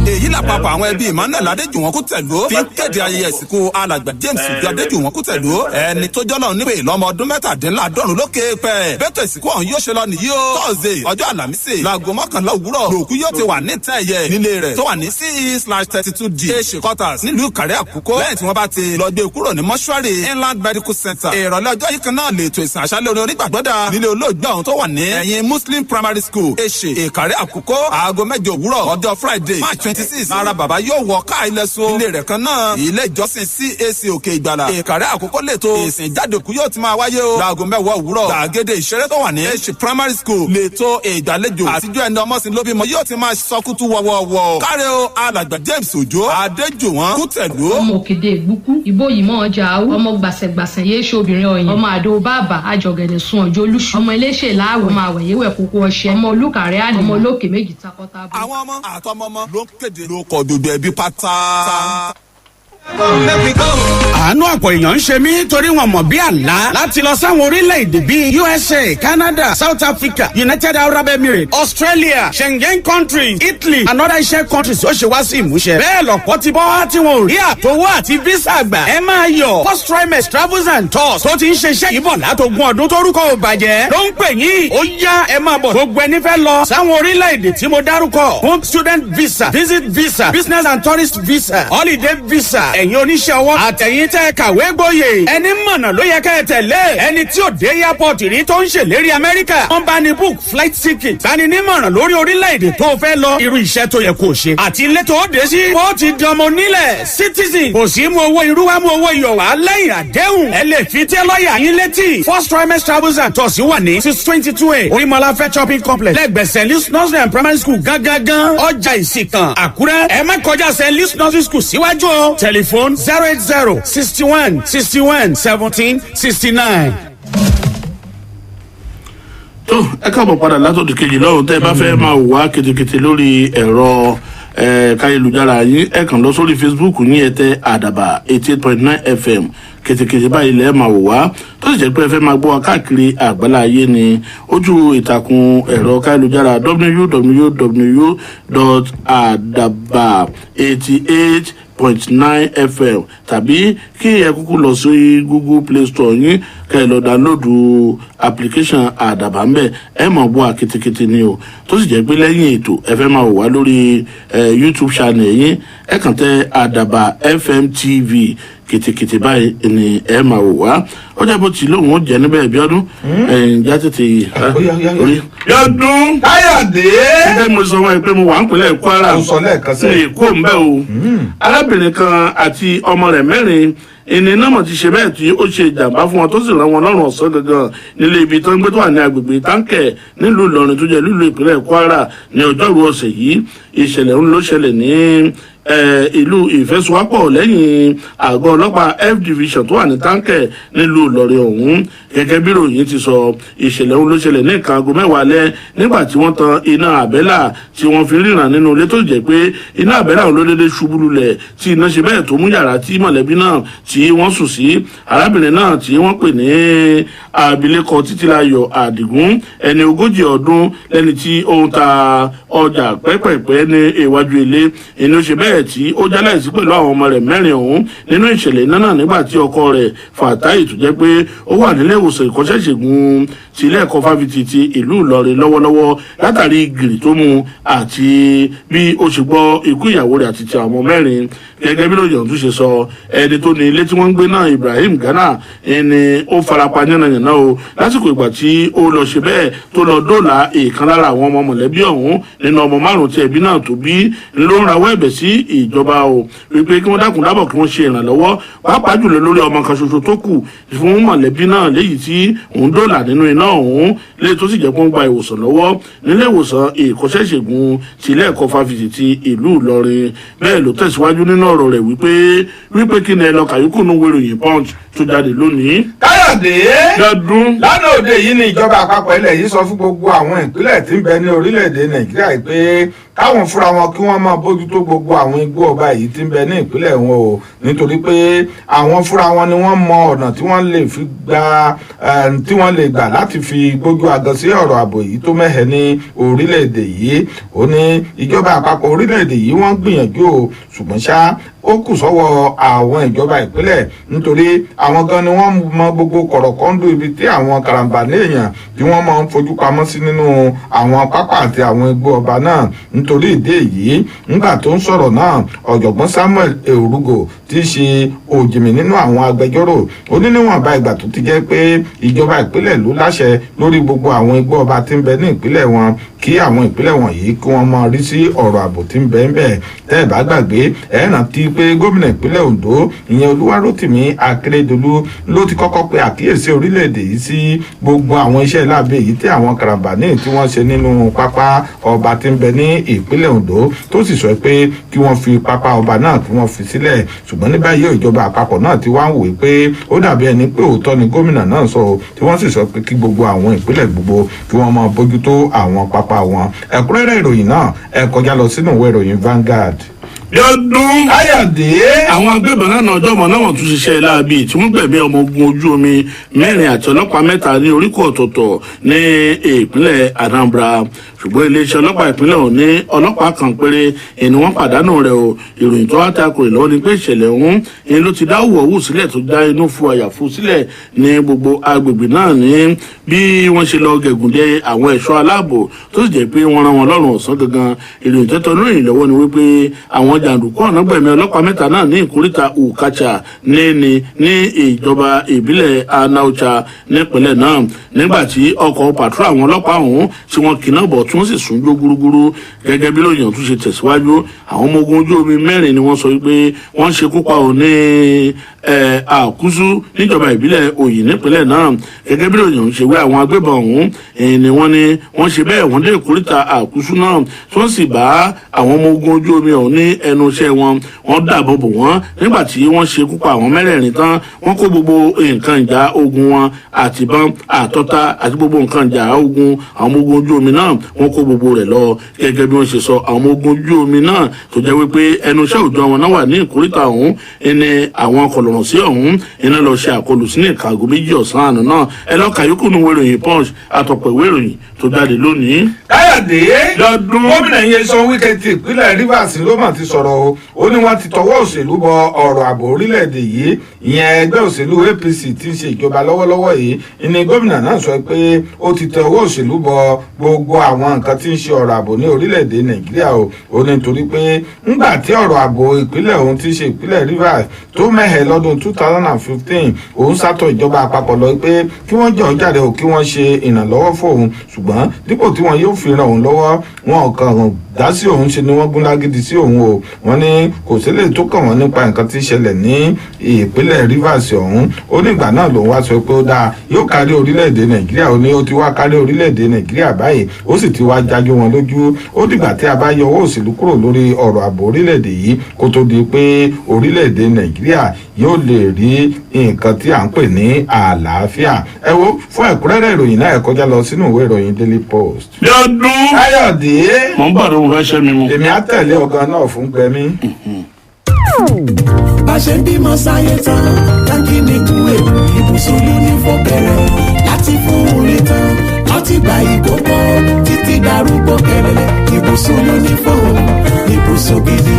èyí làpapọ̀ àwọn ẹbí emmanuel adéjùwọ̀n kú tẹ̀lú fi ń kéde ayẹyẹ ìsìnkú alàgbà james ìjọ adéjùwọ̀n kú tẹ̀lú ẹni tó jọ́lọ́ nípè lọ́mọ ọdún mẹ́tàdínláàdọ́rùn lókè pẹ́ bẹ́tọ̀ ìsìnkú ọ̀hún yóò ṣe lọ nìyí o thursday ọjọ́ àlàmísì láago mọ́kànlá òwúrọ̀ lòkú yóò ti wà ní tẹ́ẹ̀yẹ nílé rẹ̀ tó wà ní ce/32d asia quarters nílùú kàrẹ́ àkókò lẹ́yìn tí wọ́n bá ti lọ gbé kúrò ní mọ́ṣúárì inland medical center ìrọ̀lẹ́ ọjọ́ yìí kan náà lè tó ìsìn àṣálẹ́ orin onígbàgbọ́dà nílé olóògbé ọ̀hún tó wà ní ẹ̀yìn muslim primary school asia ìkàrẹ́ àkókò aago mẹ́jọ òwúrọ̀ ọjọ́ friday march 26 ara bàbá yóò wọ ká ilẹ̀ so ilé rẹ̀ kan náà ilé ìjọsìn cac òkè ìgbàlà ìkàrẹ́ àkókò lẹ́tọ̀ ìsìn ìjádòkú yóò ti máa wáyé o láago mẹ́wàá òwúrọ̀ gbàgede ìṣeré tó wà ní asia primary school lẹ́tọ̀ ìgbàlejò àtijọ́ ẹni ọmọsìn lóbímọ yóò ti máa sọkútù wọ́wọ́wọ́ káre o alàgbà james òjò adéjùwọ̀n kútẹ̀lú.
ọmọ òkèdè ìgbúkú ìbò yìí mọ ọjà àwọ ọmọ gbàsẹgbàsẹ yéé ṣe obìnrin ọyìn ọmọ àdó bàbà àjọgẹdẹ sun ọjọ olúṣù ọmọ iléeṣẹ láàwọ ọmọ àwẹyẹwẹ kókó ọṣẹ ọmọ olùkàrẹ àlè ọmọ olókè méjì takọtabo.
àwọn ọmọ àtọmọmọ ló ń kéde ló kọ gbogbo ẹbí pátá.
àánú ọ̀pọ̀ èèyàn ń ṣe mí torí wọn mọ̀ bí àlá láti lọ sáwọn orílẹ̀-èdè bíi usa canada south africa united arab emirates australia schengen countries italy and other iṣẹ́ countries ó ṣe wá sí ìmúṣẹ. bẹ́ẹ̀ lọ̀pọ̀ ti bọ́ tí wọn ò rí àtọwọ́ àti visa gbà. ẹ máa yọ̀ first trimester travels and tours tó ti ń ṣiṣẹ́ yìí bọ̀ látọ̀gún ọdún tórúkọ ò bàjẹ́ ló ń pè yín ó yá ẹ máa bọ̀ gbogbo ẹni fẹ́ lọ sáwọn orílẹ̀-èdè tí mo dárúkọ fún student visa visit visa business and tourist visa holiday visa ẹ̀yin oníṣẹ́ ọwọ́ àtẹ̀yìn tẹ́ kàwé gboyè ẹni mọ̀nà ló yẹ kẹ́ ẹ tẹ̀lé ẹni tí ò dé airport rí tó ń ṣèlérí amẹ́ríkà wọ́n bá ní book flight ticket bá ní nímọ̀ràn lórí orílẹ̀-èdè tó fẹ́ lọ irú iṣẹ́ tó yẹ kó ṣe àti ilé tó dé sí ó ti dánmọ nílẹ̀ citizen kò sí mú owó irú wa mú owó iyọ̀ wá lẹ́yìn àdéhùn ẹ lè fi tẹ́ lọ́ọ̀yà yín létí first trimester travels and tours wà ní 622 orímọ̀láfẹ́ shopping complex lẹ́gbẹ̀ẹ́ st louis nursery and primary school gángan ọjà ìsìnkàn àkúrẹ́ ẹ má kọjá st louis nursery school síwájú o telephone 080 61 61 17 69.
tó ẹ káàbọ̀ padà látòdì kejì lọ́rùn tẹ́ ẹ bá fẹ́ máa wá ketekete lórí ẹ̀rọ káyélujára yín ẹ kàn lọ sórí facebook yín ẹ tẹ àdàbà 88.9 fm ketekete báyìí lẹ́ẹ̀ máa wò wá tó sì jẹ́ pé ẹ fẹ́ máa gbọ́ wa káàkiri àgbálá ayé ni ojú ìtàkùn ẹ̀rọ káyélujára www.adaba88.9 fm tàbí kí ẹ kúkú lọ sí google play store yín kẹ́ ẹ lọ dáńlódù application àdàbà ń bẹ̀ ẹ mọ̀ bọ́ àketekete ni o tó sì jẹ́ pé lẹ́yìn ètò ẹ fẹ́ máa wò wá lórí youtube channel yín ẹ kàn tẹ àdàbà fm tv kìtìkìtì báyìí ni ẹ máa wò wá ọjà bó ti lóun ó jẹ níbẹ̀ bí ọdún já tètè orí. yọdún
káyọ̀dé.
ṣé mo sọ wọn pé mo wà ń pínlẹ̀ kwara ní èkó ń bẹ́ o arábìnrin kan àti ọmọ rẹ̀ mẹ́rin ìní náà mọ̀ ti ṣe bẹ́ẹ̀ tí ó ṣe ìjàmbá fún wọn tó sì rán wọn lọ́rùn ọ̀sán gangan nílé ibi tó ń gbé tó wà ní agbègbè táǹkẹ̀ nílùú ìlọrin tó jẹ́ nílùú ìpínlẹ̀ kwara ní ọjọ́rú ọ̀sẹ̀ yìí ìṣẹ̀lẹ̀ ń ló ṣẹlẹ̀ ní ìlú ìfẹsùwápọ̀ lẹ́yìn àgọ́ ọlọ́pàá f division tó wà ní táǹkẹ̀ nílùú ìlọrin ọ̀hún gẹ́gẹ́ bí ròyìn ti sọ ìṣẹ̀lẹ̀ ń ló ṣẹlẹ̀ ní nǹkan aago mẹ́wàá alẹ́ nígbà tí wọ́n tan iná àbẹ́là tí wọ́n fi ríran nínú ilé tó jẹ́ pé iná àbẹ́là ló dédé ṣubú lulẹ̀ tí iná ṣe bẹ́ẹ̀ tó mú yàrá tí mọ̀lẹ́bí náà tí wọ́n sùn sí arábìnrin náà tí wọ́n pè ní abilékọ títílayọ̀ àdìgún ẹni 40 ọdún lẹ́ni tí ó ń ta ọjà pẹ́pẹ̀pẹ́ ní iwájú ilé inú ṣe bẹ́ẹ̀ tí ó jáláìsí pẹ̀lú àwọn ọmọ rẹ̀ mẹ́rin ọ̀hún nínú ìṣẹ̀lẹ̀ iná náà nígbà tí ọkọ rẹ̀ fàtáì tó jẹ́ pé ó wà nílé ìwòsàn ìkọ́ṣẹ́ ìṣègùn ti ilé ẹ̀kọ́ fáfitì ti ìlú ìlọrin lọ́wọ́lọ́wọ́ látàrí gìrì tó mu àti bí ó ṣe gbọ́ ikú ìyàwó rẹ̀ àti ti àwọn mẹ́rin gẹ́gẹ́ bí lóye ọ̀tún ṣe sọ ẹni tó ní ilé tí wọ́n ń gbé náà ibrahim ghana ẹni ó farapa yánnayànna o lásìkò ìgbà tí ó lọ ṣe bẹ́ẹ̀ tó lọ dóòlà èèkan lára àwọn ọmọ mọ̀lẹ́bí ọ̀hún nínú ọmọ márùn-ún tí ẹbí náà tó bí ló ń rawọ́ ẹ̀bẹ̀ sí ìjọba o wípé kí wọ́n dákun dábọ̀ kí wọ́n ṣe ìrànlọ́wọ́ pàápàá jùlọ lórí ọmọ kan ṣoṣo tó kù fún mọ̀lẹ́bí náà léyìí tí òun dóòlà nínú iná ọ̀hún lé tó sì jẹ́ kó ń gba ìwòsàn lọ́wọ́ nílé ìwòsàn ìkọ́ṣẹ́ ìṣègùn ti ilé ẹ̀kọ́ fáfitì ti ìlú ìlọrin bẹ́ẹ̀ ló tẹ̀síwájú nínú ọ̀rọ̀ rẹ̀ wípé kí ni ẹ lọ kàyókù ní wéròyìn punch tó jáde lónìí.
káyọ̀dé
lọ́dún
lánàá òde yìí ni ìjọba àpapọ̀ ilẹ̀ yìí sọ fún gbogbo àwọn ìpínlẹ̀ tí ń bẹ ní orílẹ̀-èdè nàìjíríà pé káwọn fúnra wọn kí wọ́n máa bójútó gbogbo àwọn igbó ọba yìí tí ń bẹ ní ìpínlẹ̀ wọn o nítorí pé àwọn fúnra wọn ni wọ́n mọ ọ̀nà tí wọ́n lè gbà láti fi gbójú agan sí ọ̀rọ̀ ààbò yìí tó mẹ́hẹ̀ ní orílẹ̀-èdè yìí. Ó ní ìjọba àpapọ̀ orílẹ̀-èdè yìí wọ́n gbìyànjú o ṣùgbọ́n ṣá ó kù sọ́wọ́ àwọn ìjọba ìpínlẹ̀ nítorí àwọn gan ni wọ́n mọ gbogbo kọ̀rọ̀kọ́ndù ibi tí àwọn karambà ní èèyàn tí wọ́n máa ń fojú pamọ́ sí nínú àwọn pápá àti àwọn igbó ọba náà. Nítorí ìdí èyí nígbà tó ń sọ̀rọ̀ náà ọ̀jọ̀gbọ́n Samuel Erugo tí í ṣe òjìmì nínú àwọn agbẹjọ́rò ó ní níwọ̀nba ìgbà tó ti jẹ́ pé ìjọba ìpínlẹ̀ ló láṣẹ lórí gbogbo àwọn igbó ọba tí ń bẹ ní ìpínlẹ̀ wọn kí àwọn ìpínlẹ̀ wọ̀nyí kí wọ́n máa rí sí ọ̀rọ̀ ààbò tí ń bẹ ń bẹ. tẹ́ ẹ̀ bá gbàgbé ẹ̀ rántí pé gómìnà ìpínlẹ̀ Ondo ìyẹn Olúwarótìmí Akérédolú ló ti kọ́kọ́ pe àkíyèsí orílẹ̀-èdè yìí sí gbogbo àwọn iṣẹ́ láabe yìí tí àwọn karambani tí wọ́n ṣe nínú pápá ọba tí ń bẹ ní ìpínlẹ̀ Ondo tó sì sọ pé kí wọ́n fi pápá ọba náà kí wọ́n fi sílẹ̀. ṣùgbọ́n ní báyìí ìjọba àpapọ̀ náà ti wá ń wòye pé ó dàbí ẹni pé òótọ́ ni gómìnà náà sọ tí wọ́n sì sọ pé kí gbogbo àwọn ìpínlẹ̀ gbogbo kí wọ́n máa bójútó àwọn pápá wọn. ẹ̀kúnrẹ́rẹ́ ìròyìn náà ẹ kọjá lọ sínú ìwé ìròyìn Vanguard.
Bíọ́dún
Káyọ̀dé.
àwọn agbébọn náà ọjọ́ mọ̀ náà wọ́n tún ṣiṣẹ́ láabi tí wọ́n gbẹ̀mí ọmọ ogun ojú omi 4 àti ọlọ́pàá 3 ní oríkọ̀ ọ̀tọ̀ọ̀tọ̀ ní ìpínlẹ̀ Anambra. ṣùgbọ́n iléeṣẹ́ ọlọ́pàá ìpínlẹ̀ ọ̀hún ní ọlọ́pàá kan péré ni wọ́n pàdánù rẹ̀ o. ìròyìn tó wá takò ìlọ́wọ́ ni pé ìṣẹ̀lẹ̀ ọ̀hún ni ló ti dá òwòwò sílẹ̀ tó dá inú fu àyàfu sílẹ̀ ní gbogbo agbègbè náà ní bí wọ́n ṣe lọ gẹ̀gùndé àwọn ẹ̀ṣọ́ aláàbò tó sì jẹ́ pé wọ́n rán wọn lọ́rùn ọ̀sán gangan. ìròyìn tó tọ́nú ìlọ́wọ́ ni wípé àwọn jàǹdùkú ọ̀nà gbẹ̀mí ọlọ́pàá 3 náà ní ìkóríta Ukacha ní ìjọba ìbílẹ̀ Anaucha nípínlẹ̀ náà nígbà tí ọkọ̀ pàtrọ̀ àwọn ọlọ́pàá ọ̀hún tí wọ́n kìnnà bọ̀ tí wọ́n sì sún jó gúrúgúrú. gẹ́gẹ́ bí lóyìn tún ṣe tẹ̀síwájú àwọn ọmọ ogun ojú omi 4 ni wọ́n sọ pé wọ́n ṣekú pa òun ní Àkúsú níjọba ìbílẹ̀ Òyì nípínlẹ̀ náà. gẹ́gẹ́ bí lóyìn ṣe wí àwọn agbébọn ọ̀hún ni wọ́n ṣe bẹ́ẹ̀ wọ́n dé ìkóríta Àkúsú náà tí wọ́n sì bá àwọn ọmọ ogun ojú omi ọ̀hún ní ẹnu iṣẹ́ wọ́n dàbò bò wọ́n nígbà tí wọ́n ṣekú pa àwọn 4 tán wọ́n kó gbogbo nǹkan ìjà ogun wọn àtìbọn àtọ́ta àti gbogbo nǹkan ìjà ogun àwọn ọmọ ogun ojú omi náà wọ́n kó gbogbo rẹ̀ lọ. gẹ́gẹ́ bí wọ́n ṣe sọ àwọn ọmọ ogun ojú omi náà tó jẹ́ wípé ẹnu iṣẹ́ òòjọ́ wọn náà wà ní ìkóríta ọ̀hún ẹni àwọn kọlọ̀rọ̀ sí ọ̀hún iná lọ ṣe àkọlù sí ní ìkàgò 2 ọ̀sán àná náà. ẹ lọ́ọ́ kàyókù nínú ìwé ìròyìn Punch àtọ̀pọ̀ ìwé ìròyìn tó jáde lónìí.
Káyọ̀dé gómìnà Nyesom Wike ti ìpínlẹ̀ Rivers ló mà ti sọ̀rọ̀ o ó ní wọ́n ti tọwọ́ òṣèlú bọ ọ̀rọ̀ ààbò orílẹ̀-èdè yìí ìyẹn ẹgbẹ́ òṣèlú APC tí ń ṣe ìjọba lọ́wọ́lọ́wọ́ yìí ni gómìnà náà sọ pé ó ti tọwọ́ òṣèlú bọ gbogbo àwọn nǹkan tí ń ṣe ọ̀rọ̀ ààbò ní orílẹ̀-èdè Nàìjíríà o ó ní nítorí pé ńgbà tí ọ̀rọ̀ ààbò ìpínlẹ̀ òun ti ṣe ìpínlẹ̀ Rivers tó mẹ́hẹ̀ lọ́dún 2015 òun sátọ̀ ìjọba àpapọ̀ lọ pé kí wọ́n jọ̀ jáde o kí wọ́n ṣe ìrànlọ́wọ́ fóun ṣùgbọ́n dípò tí wọn yóò fi ràn òun lọ́wọ́ wọn kàn dá sí òun ṣe ni wọ́n gún lágídí sí òun o wọ́n ní kò sílẹ̀ tó kàn wọ́n nípa nǹkan tí ń ṣẹlẹ̀ ní ìpínlẹ̀ Rivers ọ̀hún ó ní ìgbà náà lòun wá sọ pé ó dáa yóò kárí orílẹ̀-èdè Nàìjíríà ó ní ó ti wá kárí orílẹ̀-èdè Nàìjíríà báyìí ó sì ti wá jájú wọn lójú ó dìgbà tí a bá yọ owó òṣèlú kúrò lórí ọ̀rọ̀ ààbò orílẹ̀-èdè yìí kó tó di pé orílẹ̀-èdè Nàìjíríà yóò lè rí nǹkan tí à ń pè ní àlàáfíà. ẹ wo fún ẹ̀kúnrẹ́rẹ́ ìròyìn náà ẹ kọjá lọ sínú ìwé ìròyìn Daily Post.
Bíọ́dún
Káyọ̀dé.
mọ̀ ń bàdó mo fẹ́ ṣẹ́ mi mu.
èmi á tẹ̀lé ọ̀gá náà fún gbẹmí.
bá a ṣe ń bímọ sáyé tán táǹkì ní kú èkó ibùsùn uniform bẹ̀rẹ̀ láti fún orin tán láti gba ìkókó títí darúgbó kẹrẹlẹ ibùsùn uniform ibùsùn gidi.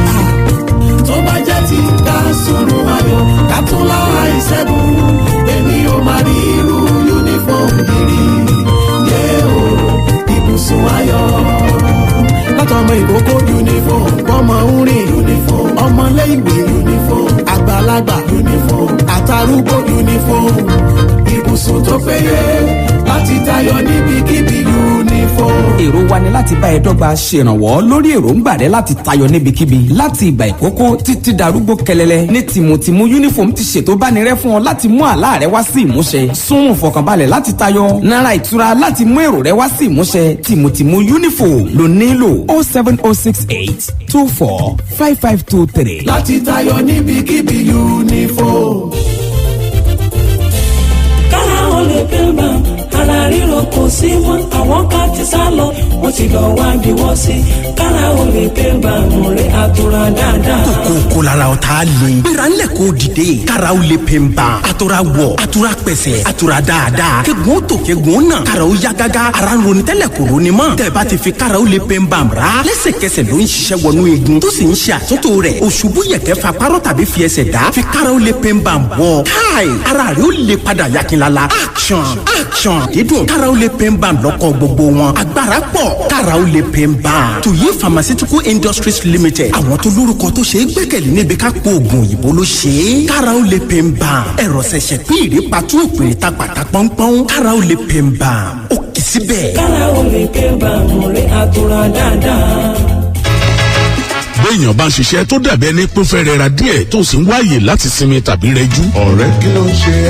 tó bá jẹ́ ti ká sùnrùn ayọ̀ ká tún lára ìṣẹ́gun èmi ò máa rí irú uniform gidi. yé o ibùsùn ayọ̀ látọmọ ìkókó uniform ọmọ orin uniform ọmọléèwé uniform àgbàlagbà uniform àtàrúgbó uniform ibùsùn tó péye láti tayọ níbikíbi uniform.
èrò wa ni láti bá ẹ dọ́gba ṣèrànwọ́ lórí èròǹgbà rẹ láti tayọ níbikíbi láti ìgbà ìkókó títí darúgbó kẹlẹlẹ ní tìmùtìmù uniform ti ṣètò bánirẹ fún ọ láti mú àlá rẹ wá sí ìmúṣẹ sún fọkànbalẹ̀ láti tayọ náírà ìtura láti mú èrò rẹ wá sí ìmúṣẹ tìmùtìmù uniform ló nílò 07068 24 5523.
láti tayọ níbikíbi uniform.
kára ó lè pé bá ara ríro kò sí mọ́ àwọn ká ti sá lọ wọ́n ti lọ wá bí wọ́n sí kára ó lè pé bàmù rẹ̀ àtúrà dáadáa.
kókó lára ọ̀tá le. gbéra ńlẹ̀ kó dìde. kára ó lè pè ń ban. àtúrà wọ̀ àtúrà pẹ̀sẹ̀ àtúrà dáadáa. kegun tó kegun náà. kára ó yá gágá. ara ń ronú tẹ́lẹ̀ kò ronú mọ́. tẹ̀bá ti fi kára ó lè pè ń ban ra. lẹ́sẹ̀kẹsẹ̀ ló ń ṣiṣẹ́ wọnú igun. tó sì ń ṣe àtúntò rẹ̀. òṣùbù yẹ̀kẹ́ fa párọ̀ tàbí fi ẹsẹ̀ dá. fi kára ó lè pè ń ban bọ̀. káì ara rẹ̀ ó lè padà yakinlala. action dídùn. kára ó lè pè ń ban lọ́kọ̀ gbogbo wọn. agbára pọ̀. kára ó lè pè ń ban. tuyi pharmaceutical industries limited. àwọn tó lórúkọ tó ṣe é gbẹ́kẹ̀lé níbi ká kó oògùn òyìnbó ló ṣe é. kára ó lè pè ń ban. ẹ̀rọ ṣẹ̀ṣẹ̀ pín ìrèpàtú òpèrè ta pàtà pọ́npọ́n. kára ó lè pè ń ban. ó kì í síbẹ̀.
kára ó lè pé bàmù rẹ̀ àtúrà dáadáa.
béèyàn bá ń ṣiṣẹ́ tó dàbí ẹni pé fẹ́ rẹra díẹ̀ tó sì ń wáyè láti sinmi tàbí rẹjú.
ọ̀rẹ́ kí ló ń ṣe ẹ́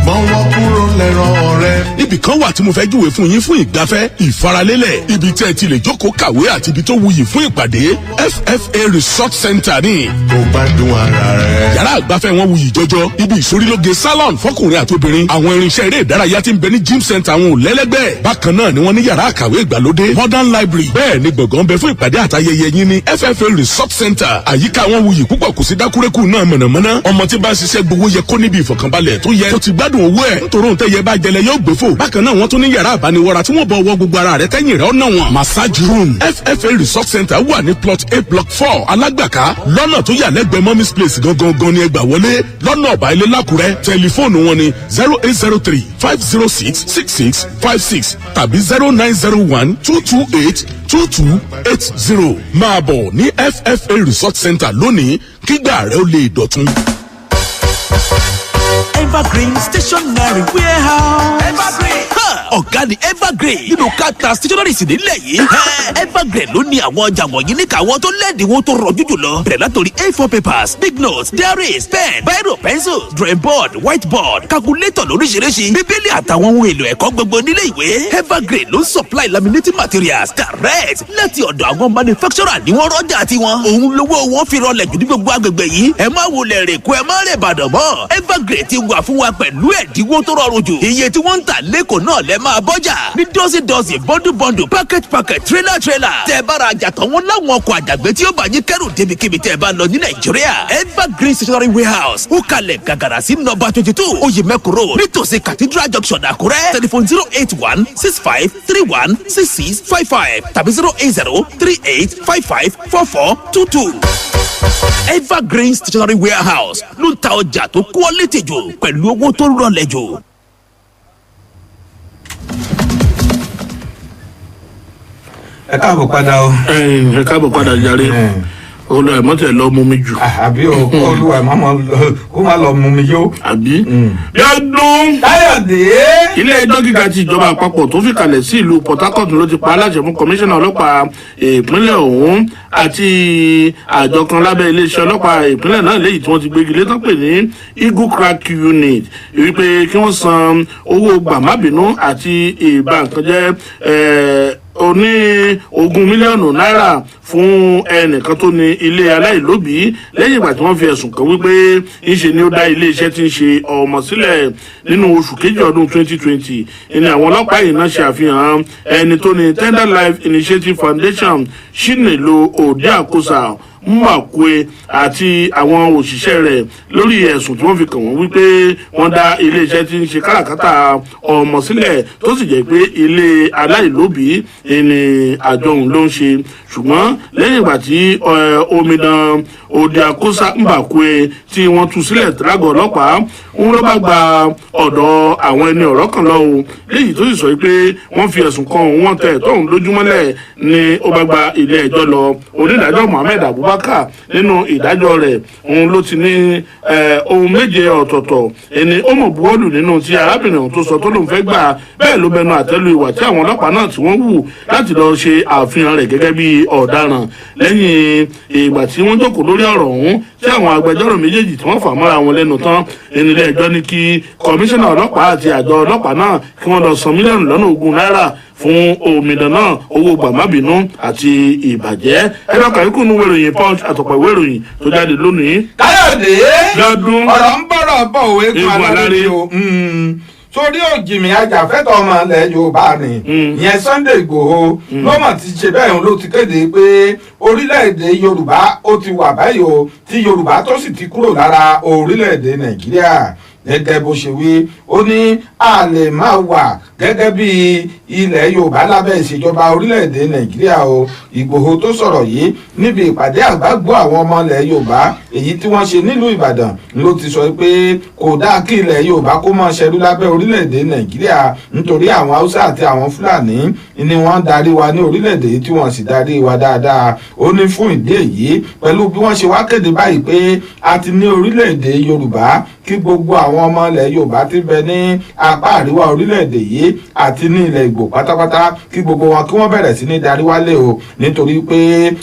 mọ́wọ́ kúrò lẹ́rọ ọ̀rẹ́.
ibì kan wà tí mo fẹ́ júwe fún yín fún ìgbafẹ́ ìfaralélẹ̀ ibi tẹ́ ẹ ti lè jókòó kàwé àti ibi tó wuyì fún ìpàdé FFA Resort Center ní.
tó bá dún ara rẹ̀.
yàrá ìgbafẹ́ wọn wuyì jọjọ ibi ìsorílóge salon fọkùnrin àti obìnrin àwọn irinṣẹ́ eré ìdárayá tí ń bẹ ní gym center wọn ò lẹ́lẹ́gbẹ́. bákan náà ni wọ́n ní yàrá àkàwé ìgbàlódé modern library bẹ́ẹ̀ ni gbọ̀ngàn bẹ fún ìpàdé àtayẹyẹ yín ní FFA Resort Center. àyíká wọn wuyì púpọ̀ kò sí dákúrẹ́kù náà mọ̀nàmọ́ná ọmọ tí bá ń ṣiṣẹ́ gbowó yẹ kó níbi ìfọ̀kànbalẹ̀ tó yẹ tó ti gbádùn owó ẹ̀ nítorí òun tẹ́yẹ bá jẹlẹ yóò gbé fò. bákan náà wọ́n tún ní yàrá àbániwọ́ra tí wọ́n bọ̀ wọ gbogbo ara rẹ̀ tẹ́yìn rẹ̀ ọ̀nà wọn. massage room FFA Resort Center wà ní plot A block 4 alágbàká lọ́nà tó yà lẹ́gbẹ̀ẹ́ mommy's place gangan ni ẹgbà wọlé lọ́nà ọ̀bà ilé lákùrẹ́ tẹlifóònù wọn ni 0803-506-6656 tàbí 0901-228-2280. máa bọ̀ ní FFA Resort Center lónìí kígbà rẹ̀ ó lè dọ̀tun.
Evergreen Stationery Warehouse. Evergreen. Ọ̀gá ni Evergreen nínú káta stationery sì nílẹ̀ yìí. Evergreen ló ní àwọn ọjà wọ̀nyí ní káwọn tó lẹ́ẹ̀dínwó tó rọ̀jú jùlọ. bẹ̀rẹ̀ látòrí A4 papers, big notes, diaries, pen, biro, pencil, drawing board, whiteboard, calculator lóríṣiríṣi, bíbélì àtàwọn ohun èlò ẹ̀kọ́ gbogbo nílé ìwé. Evergreen ló ń supply laminating materials direct láti ọ̀dọ̀ àwọn manufacturer ní wọ́n rọ́jà tiwọn. òun lówó wọn fi rọlẹ̀ jù ní gbogbo agbègbè yìí. ẹ má wulẹ̀ rè kó ẹ má rè bàdàn mọ́. Evergreen ti wà fún wa pẹ̀lú ẹ̀dínwó tó rọrùn jù. iye tí wọ́n ń tà lẹ́kọ̀ọ́ náà lẹ́ máa bọ́jà ní dọ́sídọ́sí bọ́ndù package trailer. tẹ́ ẹ bá ra àjàtọ̀ wọn láwọn ọkọ̀ àjàgbé tí ó bá yín kẹ́rù débikíbi tẹ́ ẹ bá lọ ní Nàìjíríà. Evergreen Stationery Warehouse ó kalẹ̀ gàgàrà sí nọ́mbà 22 Oyèmẹ́kù Road nítòsí Cathedral Junction Àkúrẹ́. tẹlifon 08165316655 tàbí 08038554422. Evergreen Stationery Warehouse ló ń ta ọjà tó quality jù pẹ̀lú owó tó rọlẹ̀ jù.
ẹ káàbọ̀ padà o.
ẹ káàbọ̀ padà jàre olùwà mọ́tẹ̀ lọ mú mi jù.
àbí o olùwà kó má lọ mú mi yó.
àbí. yọdún.
káyọ̀dé.
ilé ẹjọ́ gíga ti ìjọba àpapọ̀ tó fi kalẹ̀ sí ìlú Port Harcourt ló ti pa aláṣẹ fún kọmíṣánná ọlọ́pàá ìpínlẹ̀ ọ̀hún àti àjọ kan lábẹ́ iléeṣẹ́ ọlọ́pàá ìpínlẹ̀ náà léyìí tí wọ́n ti gbégi lé tán pè ní Eagle Crack Unit wípé kí wọ́n san owó gbàmábìínú àti ìbànkànjẹ́ oní 20 mílíọ̀nù náírà fún ẹnìkan tó ní ilé aláìlóbìí lẹ́yìn ìgbà tí wọ́n fi ẹ̀sùn kàn wípé ńṣe ni ó dá iléeṣẹ́ tí ń ṣe ọmọ sílẹ̀ nínú oṣù kejì ọdún 2020 ní àwọn ọlọ́pàá yìí náà ṣe àfihàn ẹni tó ní Tender Life Initiative Foundation Chinelo Odiakosa Mwakwe àti àwọn òṣìṣẹ́ rẹ̀ lórí ẹ̀sùn tí wọ́n fi kàn wọ́n wípé wọ́n dá iléeṣẹ́ tí ń ṣe káràkátà ọmọ sílẹ̀ tó sì jẹ́ pé ilé aláìlóbìí ni àjọ òun ló ń ṣe ṣùgbọ́n lẹ́yìn ìgbà tí omidan Odiakosa Mwakwe tí wọ́n tú sílẹ̀ tìlágọ̀ ọlọ́pàá ń ló bá gba ọ̀dọ̀ àwọn ẹni ọ̀rọ̀ kan lọ o léyìí tó sì sọ pé wọ́n fi ẹ̀sùn kan òun wọ́n tẹ̀ tóun lójúmọ́lẹ̀ ni ó bá gba ilé ẹjọ́ lọ onídàájọ́ Mohammed Abubakar nínú ìdájọ́ rẹ̀ òun ló ti ní ohun méje ọ̀tọ̀ọ̀tọ̀ ẹni ó mọ̀ buwọ́lù nínú tí arábìnrin ọ̀hún tó sọ tó lóun fẹ́ gbà bẹ́ẹ̀ ló bẹnu àtẹ́lu ìwà tí àwọn ọlọ́pàá náà tí wọ́n wù láti lọ ṣe àfihàn rẹ̀ gẹ́gẹ́ bí ọ̀daràn lẹ́yìn ìgbà tí wọ́n jókòó lórí ọ̀rọ̀ ọ̀hún tí àwọn agbẹjọ́rò méjèèjì tí wọ́n fà mọ́ra wọn lẹ́nu tán ilé ẹjọ́ ní kí kọmíṣánná ọlọ́pàá àti àjọ ọlọ́pàá náà kí wọ́n lọ san mílíọ̀nù lọ́nà 20 náírà fún omidan náà owó gbàmábìínú àti ìbàjẹ́ ẹ̀rọ kàríkù nínú ìròyìn Punch àtọ̀pọ̀ ìwé ìròyìn tó jáde lónìí.
káyọ̀dé
lọ́dún
ọ̀rọ̀ ń bọ̀rọ̀ bọ̀ òwe kan alárè o sórí òjìmí ajàfẹ́tọ̀ ọmọ ilẹ̀ yorùbá ni ìyẹn Sunday Igboho ló mọ̀ ti ṣe bẹ́ẹ̀ ló ti kéde pé orílẹ̀-èdè yorùbá ó ti wà báyìí o tí yorùbá tó sì ti kúrò lára orílẹ̀-èdè nàìjíríà gẹ́gẹ́ bó ṣe wí ó ní a lè máa wà gẹ́gẹ́ bí ilẹ̀ yorùbá lábẹ́ ìṣèjọba orílẹ̀-èdè nàìjíríà o Ìgbòho tó sọ̀rọ̀ yìí níbi ìpàdé àgbágbó àwọn ọmọ ilẹ̀ yorùbá èyí tí wọ́n ṣe nílùú ìbàdàn ló ti sọ pé kò dáa kí ilẹ̀ yorùbá kó máa ṣẹrú lábẹ́ orílẹ̀-èdè nàìjíríà nítorí àwọn haúsá àti àwọn fúlàní ni wọ́n darí wa ní orílẹ̀-èdè tí wọ́n sì darí wa dáadáa ó ní fún ìdí èyí pẹ̀lú bí wọ́n ṣe wá kéde báyìí pé a ti ní orílẹ̀-èdè yorùbá kí gbogbo àwọn ọmọ ilẹ̀ yorùbá ti bẹ ní apá àríwá orílẹ̀-èdè yìí àti ní ilẹ̀ ìgbò pátápátá kí gbogbo wọn kí wọ́n bẹ̀rẹ̀ sí ní darí wálé o nítorí pé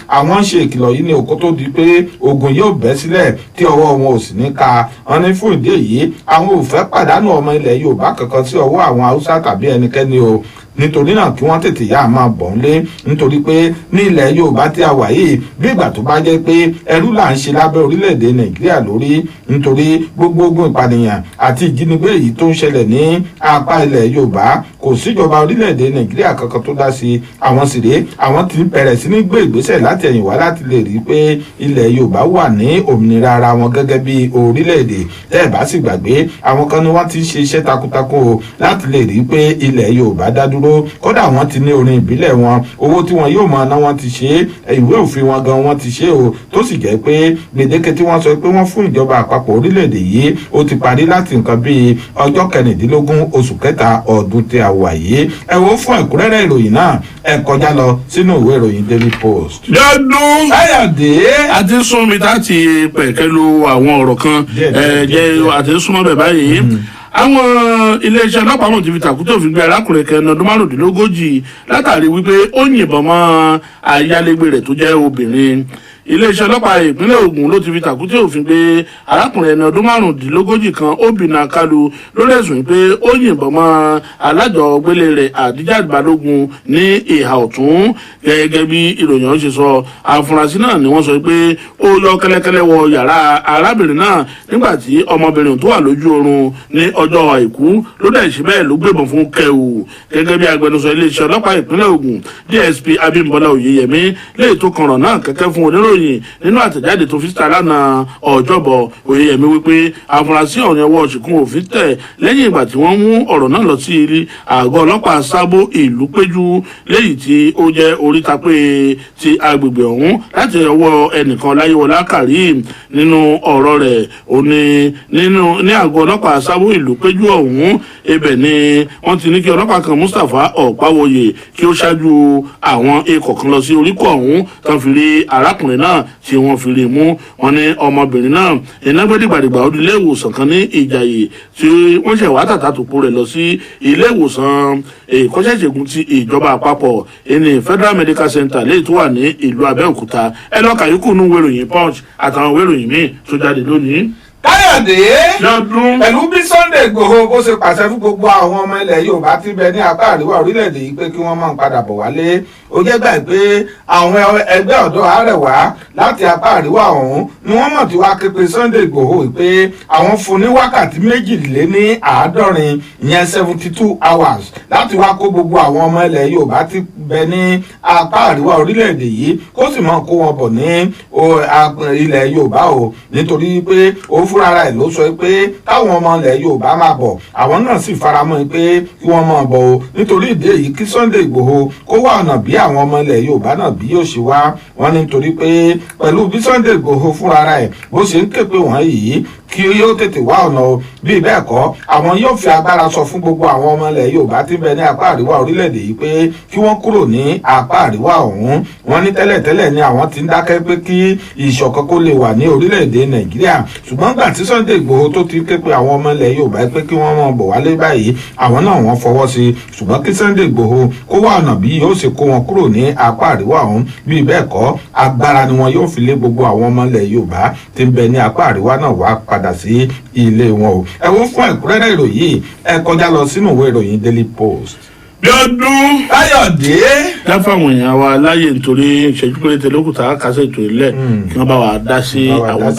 àwọn ń ṣe ìkìlọ̀ yìí ní òkú tó di pé ogun yóò bẹ́ sílẹ̀ tí ọwọ́ wọn ò sì ní ka wọn ní fún ìdí èyí àwọn ò fẹ́ pàdánù ọmọ ilẹ̀ yorùbá kankan sí ọwọ́ àwọn haúsá tàbí ẹnikẹ́ni o nítorí náà kí wọ́n tètè yá máa bọ̀ ńlé nítorí pé ní ilẹ̀ yorùbá tí a wà yìí bí ìgbà tó bá jẹ́ pé ẹrú là ń ṣe lábẹ́ orílẹ̀-èdè nàìjíríà lórí nítorí gbogbo ogun ìpànìyàn àti ìjínigbé èyí tó ń ṣẹlẹ̀ ní apá ilẹ̀ yorùbá kò síjọba orílẹ̀-èdè nàìjíríà kankan tó dá sí àwọn sì rèé àwọn ti bẹ̀rẹ̀ sí ní gbé ìgbésẹ̀ láti ẹ̀yìn wá láti lè rí i pé ilẹ̀ yorùbá wà ní òmìnira ara wọn gẹ́gẹ́ bí orílẹ̀-èdè tẹ́ ẹ̀ bá sì gbàgbé àwọn kan ni wọ́n ti ń ṣe iṣẹ́ takuntakun o láti lè rí i pé ilẹ̀ yorùbá dá dúró kódà wọ́n ti ní orin ìbílẹ̀ wọn owó tí wọn yóò máa ná wọn ti ṣe é ìwé òfin wọn gan wọn ti ṣe o tó sì jẹ́ pé gbèdéke tí wọ́n sọ pé wọ́n fún ìjọba àpapọ̀ orílẹ̀-èdè yìí ó ti parí láti nǹkan bíi ọjọ́ 16 oṣù kẹta ọdún tí a wà yìí ẹ wo fún ẹ̀kúnrẹ́rẹ́ ìròyìn náà ẹ kọjá lọ sínú ìwé ìròyìn Daily Post.
lọ́dún
káyọ̀dé
àti súnmi láti pẹ̀kẹ́lu àwọn ọ̀rọ̀ kan jẹ́ àti súnmọ́ bẹ̀ báyìí àwọn iléeṣẹ́ ọlọ́pàá mọ̀ ti fi tàkútò fi gbé arákùnrin kan ọdún márùndínlógójì látàrí wípé ó yìnbọn mọ́ ayálégbé rẹ̀ tó jẹ́ obìnrin iléeṣẹ́ ọlọ́pàá ìpínlẹ̀ Ògùn ló ti fi tàkútì òfin gbé arákùnrin ẹni ọdún márùndínlógójì kan Obìnrin Kalu lórí ẹ̀sùn pé ó yìnbọn mọ́ alájọgbélé rẹ̀ Adijat Balógun ní ìhà ọ̀tún gẹ́gẹ́ bí ìròyìn ọ̀hún ṣe sọ afurasí náà ni wọ́n sọ pé ó lọ kẹ́lẹ́kẹ́lẹ́ wọ yàrá arábìnrin náà nígbà tí ọmọbìnrin tó wà lójú oorun ní ọjọ́ àìkú ló dẹ̀ ṣe bẹ́ẹ̀ ló gbébọn fún kẹwù gẹ́gẹ́ bí agbẹnusọ iléeṣẹ́ ọlọ́pàá ìpínlẹ̀ Ògùn DSP Abímbọ́lá Oyèyẹmí léè tó kànràn náà kẹ́kẹ́ fún oníròyìn nínú àtẹ̀jáde tó fi síta lánàá ọjọ́bọ̀ Oyèyẹmí wípé afurasí ọ̀rìn ọwọ́ ṣìkún òfin tẹ̀ lẹ́yìn ìgbà tí wọ́n mú ọ̀rọ̀ náà lọ sí àgọ́ ọlọ́pàá Sábó ìlú Péjú léyìí tí ó jẹ́ oríta pé ti agbègbè ọ̀hún láti ọwọ́ ẹnìkan Láyéwọlá Karim nínú ọ̀rọ̀ rẹ̀ òní ní àgọ́ ọlọ́pàá Sábó ìlú Péjú ọ̀hún ibẹ̀ ni wọ́n ti ní kí ọlọ́pàá kan Mustapha Ọ̀páwòye kí ó ṣáájú àwọn ikọ̀ kan lọ sí oríkọ̀ ọ̀hún tán fi rí arákùnrin náà tí wọ́n fi rí mú wọn ní ọmọbìnrin náà iná gbẹ́dìgbàdìgbà ó di ilé ìwòsàn kan ní Ìjàyè tí wọ́n ṣẹ̀ wá tàtà tó kó rẹ̀ lọ sí ilé ìwòsàn ìkọ́ṣẹ́ṣègùn ti ìjọba àpapọ̀ ní Federal Medical Center léyìí tó wà ní ìlú Abẹ́òkúta ẹ lọ́ka yòókù nínú wéròyìn Punch àtàwọn wéròyìn míì tó jáde lónìí.
káyọ̀dé pẹ̀lú bí Sunday Igboho bó ṣe pàṣẹ fún gbogbo àwọn ọmọ ilẹ̀ Yorùbá tí bẹ ní apá àríwá orílẹ̀-èdè yìí pé kí wọ́n máa ń padà bọ̀ wálé ó jẹ́ gbà pé àwọn ẹgbẹ́ ọ̀dọ́ Àrẹwà láti apá àríwá ọ̀hún ni wọ́n mọ̀ tí wá ké pe Sunday Igboho pé àwọn fún ní wákàtí 72 ìyẹn 72 hours láti wá kó gbogbo àwọn ọmọ ilẹ̀ Yorùbá tí bẹ ní apá àríwá orílẹ̀-èdè yìí kó sì máa kó wọn bọ̀ ní ilẹ̀ Yorùbá o nítorí pé ó fúnra ẹ̀ ló sọ pé káwọn ọmọ ilẹ̀ Yorùbá máa bọ̀ àwọn náà sì faramọ́ pé kí wọ́n máa bọ̀ o nítorí ìdí èyí kí Sunday Igboho kó wá ọ̀nà bí àwọn ọmọ ilẹ̀ Yorùbá náà bí yóò ṣe wá wọn nítorí pé pẹ̀lú bí Sunday Igboho fúnra ẹ̀ bó ṣe ń ké pé wọ́n yìí kí yóò tètè wá ọ̀nà o bí bẹ́ẹ̀ kọ́ àwọn yóò fi agbára sọ fún gbogbo àwọn ọmọ ilẹ̀ Yorùbá tí ń bẹ ní apá àríwá orílẹ̀-èdè yìí pé kí wọ́n kúrò ní apá àríwá ọ̀hún wọn ní tẹ́lẹ̀tẹ́lẹ̀ ni àwọn ti ń dákẹ́ pé kí ìṣọ̀kan kó lè wà ní orílẹ̀-èdè Nàìjíríà ṣùgbọ́n gbà tí Sunday Igboho tó ti ké pe àwọn ọmọ ilẹ̀ Yorùbá pé kí wọ́n máa bọ̀ wálé báyìí àwọn náà wọ́n fọwọ́ sí ṣùgbọ́n kí Sunday Igboho kó wá ọ̀nà bí yóò ṣe kó wọn kúrò ní apá àríwá ọ̀hún bí bẹ́ẹ̀ kọ́ agbára ni wọn yóò fi lé gbogbo àwọn ọmọ ilẹ̀ Yorùbá tí ń bẹ ní apá àríwá náà wá padà sí ilé wọn o ẹ wo fún ẹ̀kúnrẹ́rẹ́ ìròyìn ẹ kọjá lọ sínú ìwé ìròyìn Daily Post.
Bíọ́dún
Káyọ̀dé.
dáfàwọn èèyàn wa láyè nítorí ìṣẹ́jú péréte lókùtà kásẹ̀ ètò ilẹ̀ kí wọ́n bá wa dá sí àwọn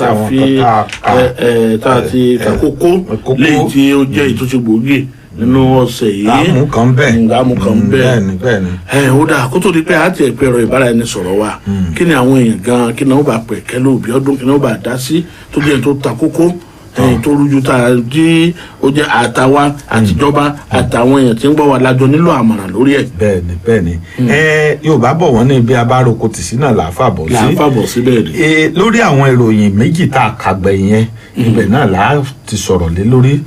tá a ti kàkókó léyìí tí ó jẹ́ ìtúnṣe gbòógì nínú ọ̀sẹ̀ yìí.
àmú kan bẹ́ẹ̀.
àmú kan bẹ́ẹ̀.
bẹ́ẹ̀ni.
ó dáa kó tó di pé àti ẹ̀pẹ́ ẹ̀rọ ìbáraẹnisọ̀rọ̀ wa kí ni àwọn èèyàn gan kí ni wọ́n bá pẹ̀ kẹ́lẹ́ òbí ọdún kí ni wọ́n bá dá sí tó jẹ́ tó ta kókó tó rújú ta jí ó jẹ́ àtàwa àtijọba àtàwọn èèyàn tí ń gbọ́ wa lájọ nílò àmọ̀ràn lórí ẹ̀.
bẹ́ẹ̀ni yorùbá bọ̀ wọ́n ní ibi abároko tìsí náà làáfàbọ̀ sí.
làáfàbọ̀ sí bẹ́ẹ̀ ni.
lórí àwọn ìròyìn méjì tá a kàgbẹ̀ yẹn ibẹ̀ náà là á ti sọ̀rọ̀ lé lórí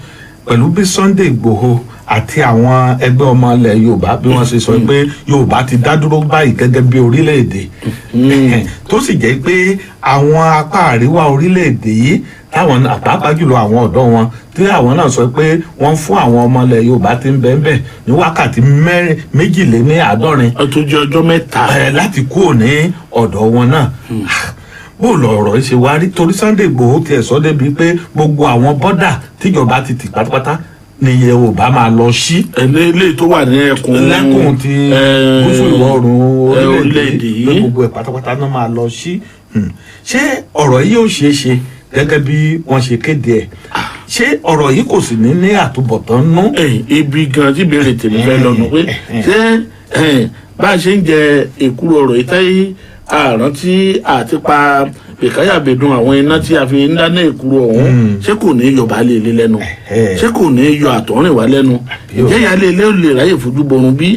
pẹ̀lú bí Sunday Igboho àti àwọn ẹgbẹ́ ọmọ ilẹ̀ yorùbá bí wọ́n ṣe sọ pé yorùbá ti dá dúró báyìí gẹ́gẹ́ bí orílẹ̀-èdè tó sì jẹ́ pé àwọn apá àríwá orílẹ̀-èdè yìí táwọn àpapọ̀ jùlọ àwọn ọ̀dọ́ wọn tí àwọn náà sọ pé wọ́n fún àwọn ọmọ ilẹ̀ yorùbá tí ń bẹ́ẹ̀ ní wákàtí méjìléláàádọ́rin
tó jẹ́ ọjọ́ mẹ́ta
láti kúrò ní ọ̀dọ̀ wọn náà bó lọ̀rọ̀ ṣe wá rí torí Sunday Igboho tiẹ̀ sọ débi pé gbogbo àwọn bọ́dà tíjọba ti tì pátápátá ni yorùbá máa lọ sí.
ilé tó wà ní
lẹ́kùn ti gúúsù ìwọ̀ oòrùn orílẹ̀-èdè yìí gbogbo ẹ̀ pátápátá náà máa lọ sí. ṣé ọ̀rọ̀ yìí yóò ṣeé ṣe gẹ́gẹ́ bí wọ́n ṣe kéde ẹ̀ ṣé ọ̀rọ̀ yìí kò sì ní àtúbọ̀tán nú.
ibi gan tí ìbéèrè tèmi fẹ́ lọ́nu pé ṣé bá a ṣe ń jẹ èkúrò ọ̀rọ̀ yìí táyé àrántí àti pa ìkáyàbẹ̀dùn àwọn iná tí a fi ń dáná èkúrò ọ̀hún ṣé kò ní yọ baálé ilé lẹ́nu ṣé kò ní yọ àtọ̀rìnwá lẹ́nu ìjẹ́ ìyáálé ilé ò lè ráyè fojú borun bí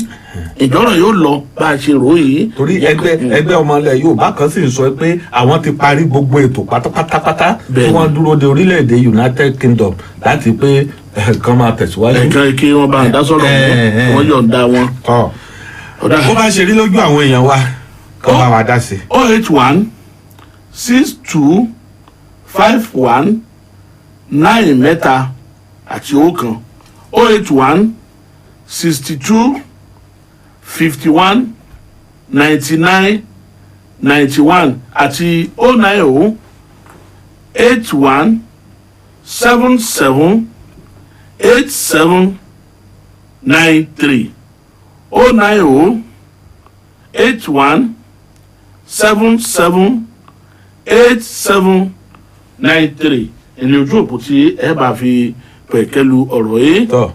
ìjọ́rọ̀ yóò lọ bá a ṣe rò yìí.
torí ẹgbẹ́ ọmọ ilẹ̀ yorùbá kan sì ń sọ pé àwọn ti parí gbogbo ètò pátápátá tí wọ́n dúró de orílẹ̀-èdè United Kingdom láti pé kan máa tẹ̀síwájú.
ẹ̀ka kí wọ́n bá ń dá sọ̀rọ̀ wọn yọ̀ǹda wọn.
ó bá ṣe rí lójú àwọn èèyàn wa kọ́ bá wa dá sí.
0816251 mẹ́ta àti ọ̀kan 08162519991 àti 09081778793 09081778793 ẹni ojú òpó tí ẹ bá fi pẹ̀kẹ́lu ọ̀rọ̀ yìí.
tọ́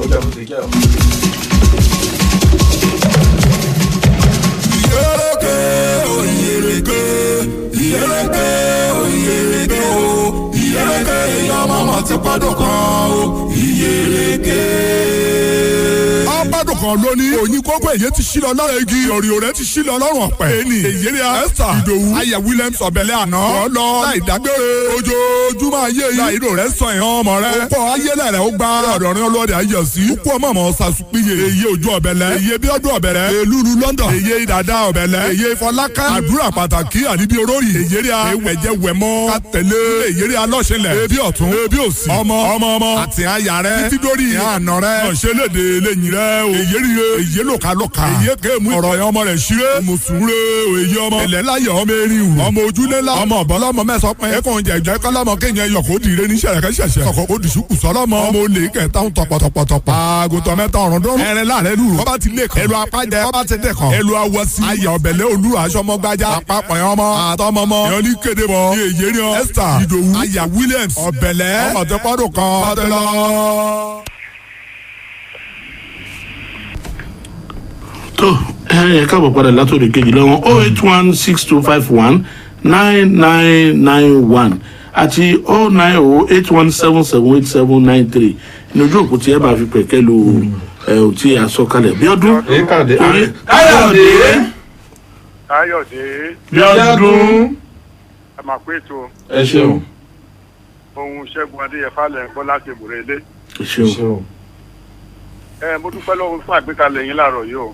ó jẹ́ bó ti jẹ́ o.
ti gbọ́dọ̀ kan o ìyèrèké. Abádùn kan lónìí. Òyìn kókó èyí ti sílọ lára igi. Òrìò rẹ̀ ti sílọ lọ́rùn ọ̀pẹ. Ẹni èyí Esther Ìdòwú. Aya Williams ọ̀bẹ̀lẹ̀ àná. Wọ́n lọ láì dágbére. Ojoojúmọ́ ayé yìí. Láìdò rẹ̀ sọ ìhàn ọmọ rẹ̀. Ó kọ́ ayélẹ̀ rẹ̀ ó gbá. Ọ̀dọ̀rin ọlọ́dẹ ayọ̀ sí. Ó kú ọmọ ọmọ sàṣùpìyè. Èyí ojú ọ̀bẹ̀lẹ̀. Èyí bí ọdún ọ̀bẹ̀rẹ̀. Èlúlu London. Èyí ìdàdà ọ̀bẹ̀lẹ̀. Èyí Fọláká. Àdúrà pàtàkì àdídí oróyì. Èyí rí a. Ewẹ̀jẹ̀ wẹ̀mọ́. Ká tẹ̀lé. Èyí rí a lọ́ṣẹ̀lẹ̀. Ebi ọ̀tún. Ebi òsì. Ọmọ. Àti aya rẹ̀. Títí dórí ìhà àná rẹ̀. Ọ̀ṣẹ́lédè lẹ́yìn rẹ̀ o. Èyí rí èyí lòkàlòkà. Èyí kéèmù ọ̀rọ̀ yẹn ọmọ rẹ̀ ṣíré. Mùsùlùmí èyí ọmọ. Ẹlẹ́ láyọ̀ ọmọ erin wù. Ọmọ ojúlé la. Ọmọ ọ̀bọ̀lọ́mọ mẹ́sàn pẹ́. Ẹkùn jẹ̀jẹ̀ kọ́lọ́mọ kéèyàn yọ̀ kó dìre ní ṣẹ̀rẹ̀kẹ́ ṣẹ̀ṣẹ̀. Kọ̀kọ́ kó dùsùkù sọ́lọ́mọ. Ọmọ olè kẹta ń tọpọtọpọtọpọ. Àgùntàn mẹ́ta ọ̀rùn dún. Ẹrin láàrẹ̀ lù. Bọ́bá ti lé kan. Ẹlu apájẹ. Bọ́bá ti dẹ̀ kan. Ẹlu awọsí. Ayọ̀ ọ̀bẹ̀lẹ̀ olú aṣọmọgbájá. Àpapọ̀ yẹn ọmọ. Àtọmọmọ. Yọ̀ọ́lì kéde bọ̀. Ní èyí ni Esther Ìdòwú. Aya Williams. Ọ̀bẹ̀lẹ̀. Ọmọ tó pọ́dún kan. Ọdún lọ.
tó ẹ káàbọ̀ padà látòrí kejì lọ́wọ́ 08162519991 àti 09081778793 ní ojú òkú tí ẹ bá fi pẹ̀kẹ́ lu tí a sọ kalẹ̀ bí ọdún.
Káyọ̀dé.
bí ọdún.
ẹ máa pé ètò.
ẹ ṣeun.
ohun Ṣẹ́gun Adéyẹfà lẹ̀ ń gbọ́ láti ìbòrè ilé.
ẹ ṣeun.
Mo dúpẹ́ lọ́wọ́ fún àgbékalẹ̀ yín láàárọ̀ yìí o.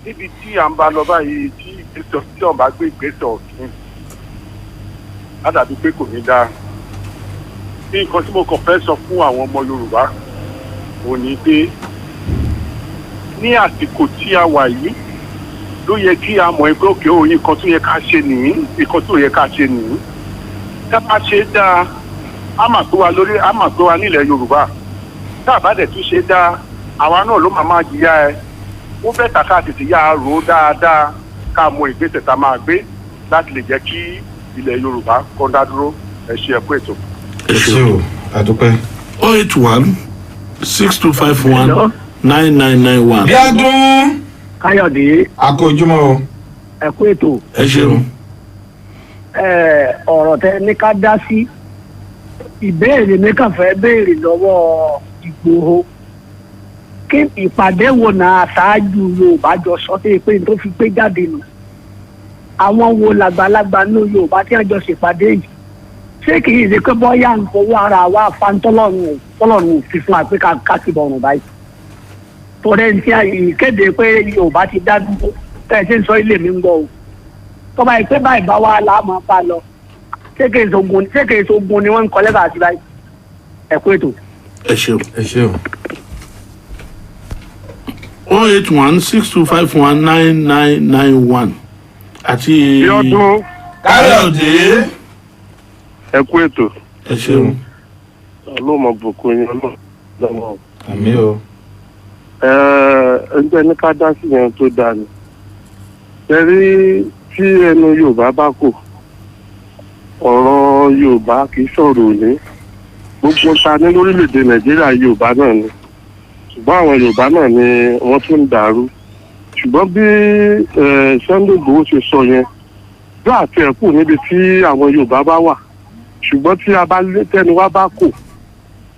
Níbi tí à ń bá lọ báyìí tí ọba gbé ìgbésẹ̀ ọ̀tún á dàbí pé kò ní dáa. Bí nǹkan tí mo kàn fẹ́ sọ fún àwọn ọmọ Yorùbá ò ní pé ní àsìkò tí a wà yìí ló yẹ kí a mọ̀ ẹgbẹ́ òkè òyìn kan tó yẹ ká ṣe nìyí nǹkan tó yẹ ká ṣe nìyí. Tá bá ṣe dáa á mà tó wa nílẹ̀ Yorùbá. Tá a bá dẹ̀ tún ṣe dáa àwa náà ló máa jìyà ẹ ó fẹ́ tàkà tètè yá a rò ó dáadáa ká mọ ìgbésẹ̀ tá a máa gbé láti lè jẹ́ kí ilẹ̀ Yorùbá kó dá dúró ẹ ṣe ẹ̀kú ètò.
ẹ ṣe o àdúpẹ́.
081 6251 9991.
bí ọdún.
káyọ̀dé.
àkójúmọ́ o.
ẹ kú ètò.
ẹ ṣeun.
ọ̀rọ̀ tẹ ní ká dá sí ìbéèrè mi kàn fẹ́ béèrè lọ́wọ́ Ìgbòho kí ìpàdé wo náà aṣáájú Yorùbá jọ sọ pé n tó fi gbé jáde nù àwọn wo làgbàlagbà ní Yorùbá tí wọ́n jọ ṣèpàdé yìí ṣé kì í ṣe pé bọ́yá ń fowó ara wa fantọ́lọ́run fi fún wa pé ká sì bọ̀rùn báyìí torí ẹni tí ìkéde pé Yorùbá ti dá dúró tẹ̀ ṣe ń sọ ilé mi ń gbọ́ o tọ́ba yìí pé báyìí bá wa láàmú apá lọ ṣé kì í ṣogun ni wọ́n ń kọ́ lẹ́bàá sí báyìí ẹ kú ètò.
ẹ ṣeun.
ẹ ṣeun.
081 6251 9991 àti.
bí ọdún.
káyọ̀dé.
ẹ kú ètò.
ẹ ṣeun.
ọlọ́mọ bùkún yín lọ́wọ́.
àmì o.
ẹgbẹ́ ní ká dá sí yẹn tó dáa ni. ṣẹ́rí tí ẹnu Yorùbá bá kò ọ̀rọ̀ Yorùbá kì í sọ̀rọ̀ òní gbogbo ta ní lórílẹ̀‐èdè Nàìjíríà Yorùbá náà ni ṣùgbọ́n àwọn Yorùbá náà ni wọ́n tún ń dàrú ṣùgbọ́n bí Sunday Igboho ṣe sọ yẹn bí àti ẹ̀kú níbi tí àwọn Yorùbá bá wà ṣùgbọ́n tí a bá tẹnu wá bá kò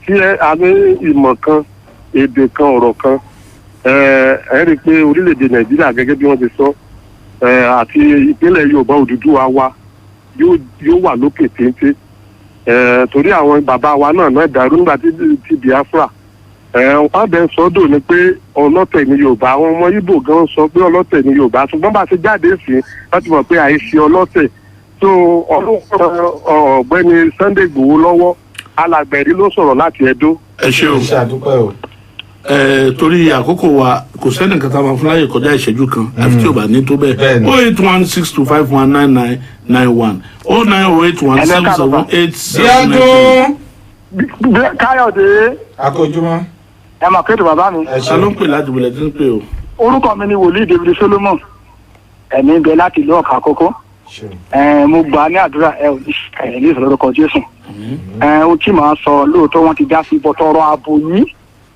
tí a ní ìmọ̀ kan èdè kan ọ̀rọ̀ kan ẹ rí i pé orílẹ̀‐èdè Nàìjíríà gẹ́gẹ́ bí wọ́n ti sọ àti ìpínlẹ̀ Yorùbá Odùduwà wa yóò wà lókè téńté torí àwọn bàbá wa náà dàrú nígbà tí Biafra wọ́n bẹ̀ sọ́dọ̀ ni pé ọlọ́tẹ̀ ní Yorùbá àwọn ọmọ Ìgbò gan sọ pé ọlọ́tẹ̀ ní Yorùbá ṣùgbọ́n bá ṣe jáde sí láti mọ̀ pé àìṣe ọlọ́tẹ̀ tó ọ̀gbẹ́ni Sunday Igboho lọ́wọ́ alàgbẹ̀rí ló sọ̀rọ̀ láti Ẹdó.
ẹ ṣeun.
ṣe àdúpẹ́ o.
torí àkókò wa kò sẹ́ni kan tá a máa fún láyè kọjá ìṣẹ́jú kan àfi tí o bá ní tó bẹ́ẹ̀ 081 6251 9991 09081 7787.
káyọ̀dé.
àkójúmọ́.
ẹ máa kéde bàbá mi.
ta ló ń pè láti wọlé tí ń pè o.
orúkọ mi ni wòlíì David Solomon ẹ̀mí bẹ láti ìlú ọ̀kà àkókò mo gbà ní àdúrà ẹ ní ìsọlórúkọ Jésù ohun tí màá sọ lóòótọ́ wọn ti dá sí bọ́tọ̀ ọ̀rọ̀ ààbò yìí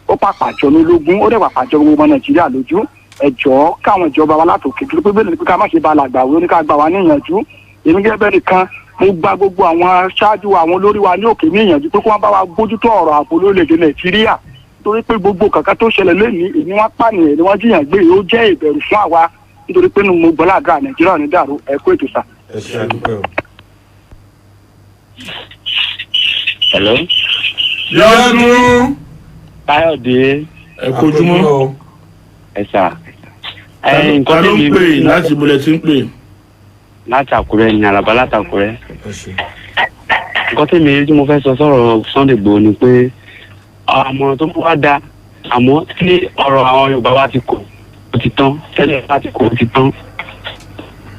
ó pàpàjọ ní lógún ó dẹ̀ pàpàjọ gbogbo Nàìjíríà lójú ẹ jọ̀ọ́ káwọn ìjọba wa látòkè dúró pé bẹ́ẹ̀ ni pé ká má ṣe ba làgbà wo ní ká gbà wá ní ìyànjú èmi gẹ́gẹ́ bẹ́ẹ̀ nìkan mo gba gbogbo àwọn aṣáájú àwọn olórí wa ní òkè ní ìyànjú pé kí wọ́n bá wa bójútó ọ̀rọ̀ ààbò lórílẹ̀‐èdè Nàìjíríà nítorí pé gbogbo kankan tó ṣẹlẹ̀ lẹ́nìí èmi wọ́n pànìyàn ni wọ́n jiyàn gbé ó jẹ́ ìbẹ̀rù fún àwa nítorí pé mo gbọ́ ládùúrà Nàìjíríà ní dàrú ẹ kú ètò sà.
ẹ ṣe àdúpẹ́ o.
hello.
yọdún.
káyọ̀dé.
ẹ kojúmọ́.
ẹ sà.
ta ló ń pè láti ibùdó tí ń pè.
láti Àkúrẹ́ ní Àlàbá láti Àkúrẹ́. nǹkan tèmi tí mo fẹ́ sọ sọ̀rọ̀ Sunday Igboho ni pé àmọ́ tó wá da àmọ́ tí ọ̀rọ̀ àwọn Yorùbá wa ti kò ó ti tán tẹ́lẹ̀ bá ti kò ó ti tán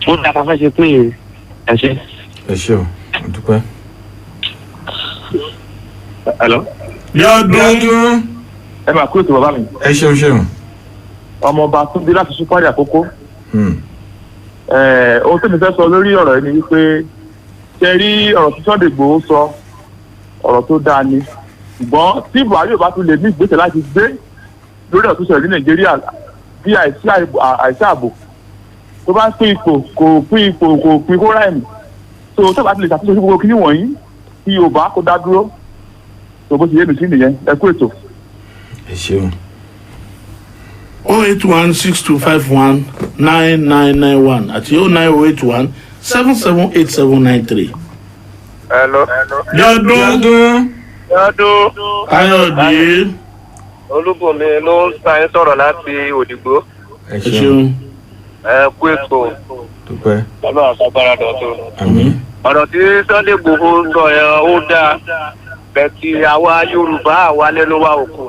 ó da ká fẹ́ ṣe pín ẹ ṣe.
ẹ ṣe o mo dúpẹ́.
hello.
yọdún.
ẹ máa kúrò tó bàbá mi.
ẹ ṣeun ṣeun.
ọmọọba Túndé láti Súpárì Àkókò. ohun tó mi fẹ́ sọ lórí ọ̀rọ̀ yìí ni wípé ṣe rí ọ̀rọ̀ tí Sunday Igboho sọ ọ̀rọ̀ tó dáa ni ṣùgbọ́n tí Buhari ò bá tún lè ní ìgbésẹ̀ láti gbé lórí ọ̀tún ṣẹlẹ̀ ní Nàìjíríà bí àìsí ààbò tó bá ń pín ipò kò pín kó ráìmù tó bá ti lè ṣàtúnṣe sí gbogbo kíní wọ̀nyí tí Yorùbá kó dá dúró tó bó ti yé mi sí nìyẹn ẹ kú ètò.
ẹ ṣeun.
081 6251 9991 àti 09081 778793.
hello.
yọdún. Káyọ̀dé.
Olúbùnmi ló ń sáyé sọ̀rọ̀ láti Òdìgbò.
ẹ ṣeun.
ẹ kú ètò.
dúpẹ́.
bàbá àkàbàrà dọ̀tún.
àmín.
ọ̀rọ̀ tí Sunday Igboho sọ yẹn ó dáa bẹ́ẹ̀ tí àwa Yorùbá àwa lẹ́nu wa òkú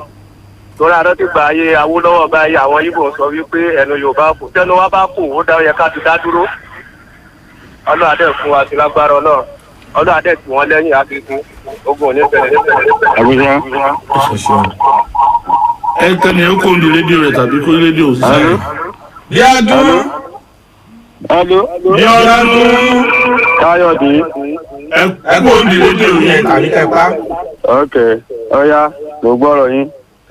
torí àárọ̀ ti gbà ayé Awólọ́wọ̀ báyìí àwọn Ìgbò sọ wípé ẹnu Yorùbá kù tẹnu wa bá kù ó dá yẹ ká ti dá dúró Ọlọ́run adé fún wa sí lágbára Ọlọ́run adé tí wọ́n lẹ́yìn akíkún ogun òní ṣẹlẹ̀
ṣeun.
ẹ tẹ́ni ó kó ń di rédíò rẹ̀ tàbí kó rédíò òṣìṣẹ́.
yọdún.
yọdún.
Káyọ̀dé.
ẹ kó ń di rédíò yẹn
tàbí kẹpa.
ok
ọ̀ya mo gbọ́rọ̀ yín.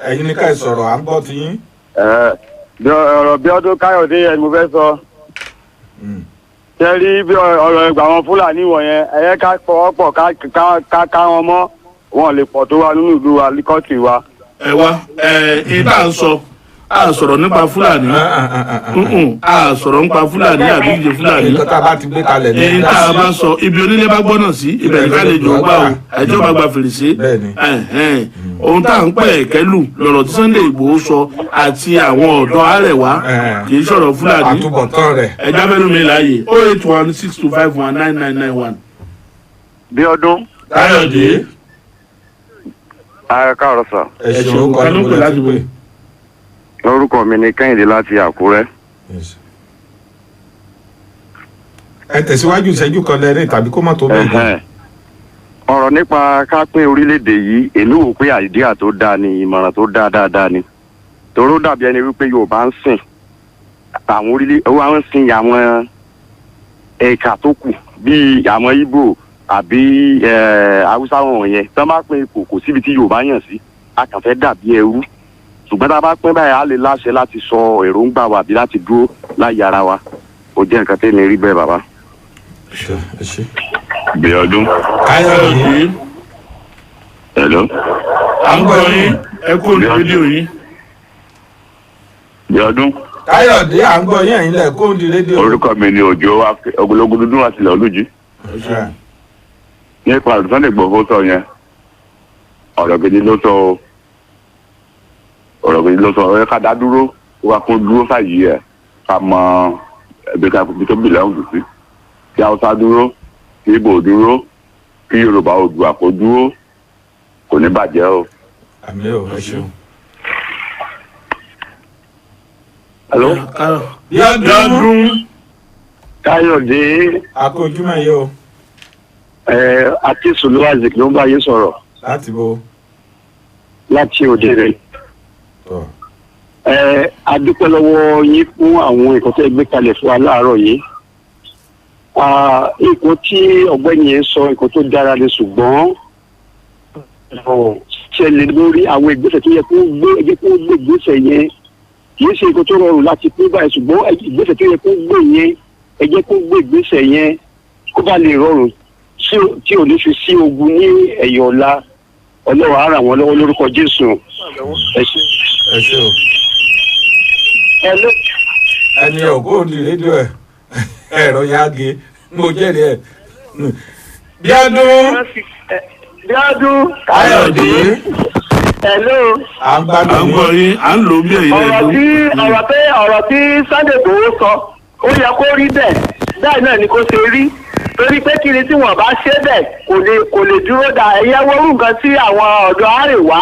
ẹ̀yin ní ká ẹ sọ̀rọ̀ à ń gbọ́ ti yín.
ọ̀rọ̀ bí ọdún káyọ̀dé yẹn mo fẹ́ sọ. ṣe rí bí ọ̀rọ̀ ìgbà wọn fúlàní wọ̀nyẹn ẹ̀yẹ ká pọ̀wọ́pọ̀ ká wọn mọ́ wọn lè pọ̀ tó wa nínú ìlú wa líkọ́tì wa.
ẹ wá ìta ń sọ a sọ̀rọ̀ nípa fúlàní a sọ̀rọ̀ nípa fúlàní àbí ìdíje fúlàní
nǹkan tá a bá ti gbé kalẹ̀ ní.
èyí tá a bá sọ ibi onílé bá gbọ́nà sí ibẹ̀ ní ká lè jọ gbà o ẹjọ́ bá gba fèrèsé ohun tá à ń pẹ̀ kẹ́lù lọ̀rọ̀ tí Sunday Igboho sọ àti àwọn ọ̀dọ́ Arewa kì í sọ̀rọ̀ fúlàní
àtúbọ̀tán rẹ̀.
ẹja mẹ́nu mi láàyè 08162519991.
bí ọdún.
Káyọ̀dé.
káàárọ̀ sà.
ẹ ṣeun kọ́ ló ń pè láti pè.
orúkọ mi ni Kẹ́hìndé láti Àkúrẹ́.
ẹ tẹ̀síwájú ìṣẹ́jú kan lẹ́rìn tàbí kó má tó bẹ́ẹ̀.
ọ̀rọ̀ nípa ká pín orílẹ̀-èdè yìí èmi wò pé àìdíà tó dáa ni ìmọ̀ràn tó dáa dáadáa ni toró dàbí ẹni wípé Yorùbá ń sìn àwọn wọ́n ń sìn àwọn ẹ̀ka tó kù bíi àwọn Ìgbò àbí Haúsá wọ̀nyẹn tí wọ́n bá pín ipò kò síbi tí Yorùbá yàn sí a kàn fẹ́ dàbí ẹrú ṣùgbọ́n tá a bá pín báyìí a lè láṣẹ láti sọ èròǹgbà wa àbí láti dúró láyé ara wa ó jẹ́ nǹkan tẹ́lẹ̀ rí bẹ́ẹ̀ bàbá. bí ọdún.
Káyọ̀dé.
hello.
à ń gbọ́ yín ẹ kó ní rédíò yín.
bí ọdún.
Káyọ̀dé à ń gbọ́ yín ẹ̀yin lẹ̀ kó ní rédíò.
orúkọ mi ni Òjó Ògúnlógún dúdú àti ilẹ̀ olújí. nípa Sunday Igboho sọ yẹn ọ̀rọ̀ gidi ló sọ ọ̀rọ̀ ká dá dúró wá kó dúró fàyè ẹ̀ ká mọ ẹgbẹ́ ká fi tó bìlẹ̀ ọ̀hún sí kí Haúsá dúró kí Ìgbò dúró kí Yorùbá Oòduà kó dúró kò ní bàjẹ́ o.
àmì ò ẹ ṣeun.
hello.
Bíọ́dún.
Káyọ̀dé.
akójúmọ̀ yìí o.
àti sùlù Isaac ló ń bá yín sọ̀rọ̀.
láti bo.
láti òde rẹ̀. a dúpẹ́ lọ́wọ́ yín fún àwọn nǹkan tẹ́ gbé kalẹ̀ fún wa láàárọ̀ yìí. nǹkan tí ọ̀gbẹ́ni yẹn sọ nǹkan tó dára ni ṣùgbọ́n ṣẹlẹ̀ lórí àwọn ìgbésẹ̀ tó yẹ kó gbé ìgbésẹ̀ yẹn kì í ṣe nǹkan tó rọrùn láti pín báyìí ṣùgbọ́n ìgbésẹ̀ tó yẹ kó gbé yẹn ẹ jẹ́ kó gbé ìgbésẹ̀ yẹn kó bá lè rọrùn tí ò ní fi sí ogun ní ẹ̀yìn ọ̀la Ọlọ́run á ràn wọ́n lọ́wọ́ lórúkọ Jésù. ẹ ṣé.
ẹ ṣé o. ẹni ọ̀gọ́ ní rédíò ẹ̀ ẹ̀rọ yáge mo jẹ́rìí ẹ̀. Bíọ́dún. Káyọ̀dé.
hello.
à ń gbádùn
yín à ń lò ó bí èyí lẹ́dún.
ọ̀rọ̀ tí Sunday Igboho sọ ó yẹ kó rí bẹ́ẹ̀ bẹ́ẹ̀ náà ni kó ṣe rí torí pé kí ni tí wọ́n bá ṣe bẹ́ẹ̀ kò lè dúró da ẹ̀yẹ wọ́rú nǹkan tí àwọn ọ̀dọ́ Arewa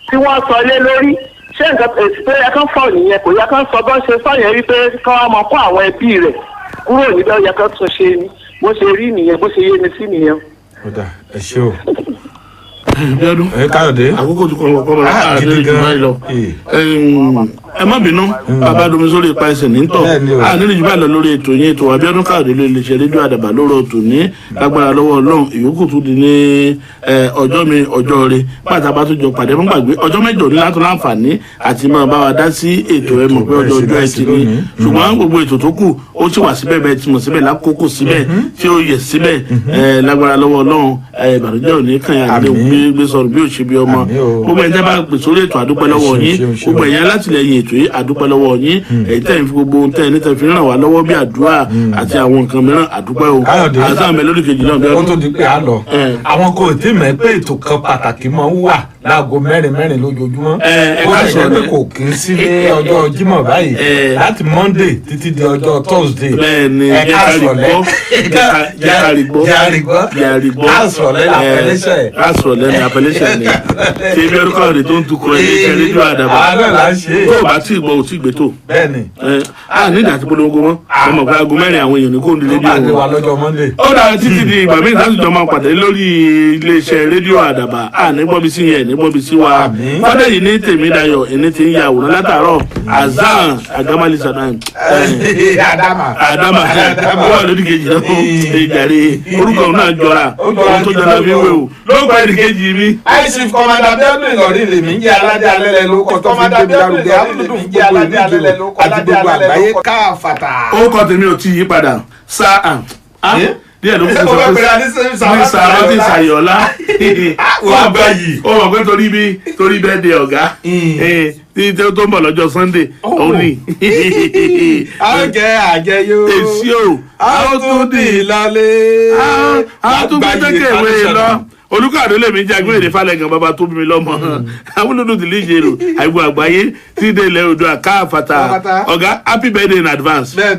tí wọ́n sọ lé lórí ṣé nǹkan èsì tó yẹ kán fọ nìyẹn kò yẹ kán sọ bọ́ ṣe sọ yẹn wípé kán wá mọ kó àwọn ẹbí rẹ̀ kúrò níbẹ̀ ó yẹ kán tún ṣe ni bó ṣe rí nìyẹn bó ṣe yé mi sí nìyẹn.
ẹ ṣé o.
Bíọ́dún.
Káyọ̀dé.
àkókò tó kọ́ ọ̀pọ̀ bàbá àdéhùn jù báyìí lọ. ẹ má bínú bàbá domi sórí ipa ẹsẹ̀ ní tọ̀ àdéhùn jù báyìí lọ lórí ètò yín ètò Abíọ́dún Káyọ̀dé ló lè ṣe rédíò àdàbà lórí ètò ní lágbára lọ́wọ́ Ọlọ́run ìyókù tún di ní ọjọ́ mi ọjọ́ rẹ pàtàkì bá tún jọ pàdé mọ́ gbàgbé ọjọ́ mẹ́jọ ní látọ̀ láǹfààní àti máa bá wa dá sí ètò ẹ mọ̀ pé ọjọ́ ẹtì ni ṣùgbọ́n gbogbo ètò tó kù ó sì wà síbẹ̀ bẹ́ẹ̀ tí mo síbẹ̀ lákòókò síbẹ̀ tí ó yẹ síbẹ̀ lágbára lọ́wọ́ Ọlọ́run ìbànújẹ́ òní kàn yà lé gbé sọ̀rọ̀ bí òṣèbí ọmọ gbogbo ẹ̀jẹ̀ bá pè sórí ètò àdúpẹ́ lọ́wọ́ yín gbogbo ẹ̀yà látìlẹ́yìn ètò yìí àdúpẹ́ lọ́wọ́ yín èyí tẹ̀ ń fi gbogbo ohun tẹ̀ ní tẹ̀ fi ràn wá lọ́wọ́ bí àdúrà àti àwọn nǹkan mìíràn àdúpẹ́ o àti àmì lórí kejì náà bí ọdún.
ó tó di pé a lọ àwọn kò tí mọ̀ pé ètò kan pàtàkì máa ń wà láago mẹ́rin lójoojúmọ́ ó ti sọ pé kò kí ń sí ní ọjọ́ Jímọ̀ báyìí láti Monday títí di ọjọ́ Thursday ẹ̀ka àsọ̀lẹ̀
àsọ̀lẹ̀ ní apẹlẹ́sẹ̀ ni tí ebi ọdún kọ́ọ̀dì tó ń tukọ̀ ẹ̀ ní iṣẹ́ rédíò àdàbà tó o bá tí ì gbọ́ ò tí ì gbé tó. ní ìdàtí polongo mọ́ ọmọ pé aago mẹ́rin àwọn èèyàn ní kò ní rédíò wọn. ó dára títí di ìgbà míì láti jọ máa pàdé lórí iléeṣẹ́ rédíò àdàbà ní gbọ́bí sí yẹn ní gbọ́bi sí wa fádẹ́yì ní tèmídayọ̀ ẹni tí ń ya àwòrán látàárọ̀ azan agamali sanan adama wà lórí kejì náà ìjàre orúkọ náà jọra ohun tó jọra fi wé o ló gba ẹnì kejì mi.
àìsí kọ́mádà bẹ́ẹ̀dùn ìlọrin lèmi ń jẹ́ aládé alẹ́lẹ́ ló kọ́ tó fi gbé lárugẹ àbúdùn gbogbo ìlú àti gbogbo àgbáyé káfàtà.
ó kọ́ tèmi ò tí yí padà sáà díẹ̀ ló fi sọ pé ní sàrọ́ ti ṣàyọ̀lá
wà báyìí.
ó mọ̀ pé torí bẹ́ẹ̀ de ọ̀gá tí tó ń bọ̀ lọ́jọ́ sunday òun ni.
àjẹyó
èsì o
a ó tún dì í lálé.
a tún gbé jẹ́kẹ̀ ìwé lọ olùkàdé lèmi jẹ́ agbóyèdè falẹ̀gàn bàbá tó bí mi lọ́mọ amúlùdù tí lè jèrò àìgbò àgbáyé tí dé ilẹ̀ odò àkáàfàtà ọ̀gá happy birthday in advance.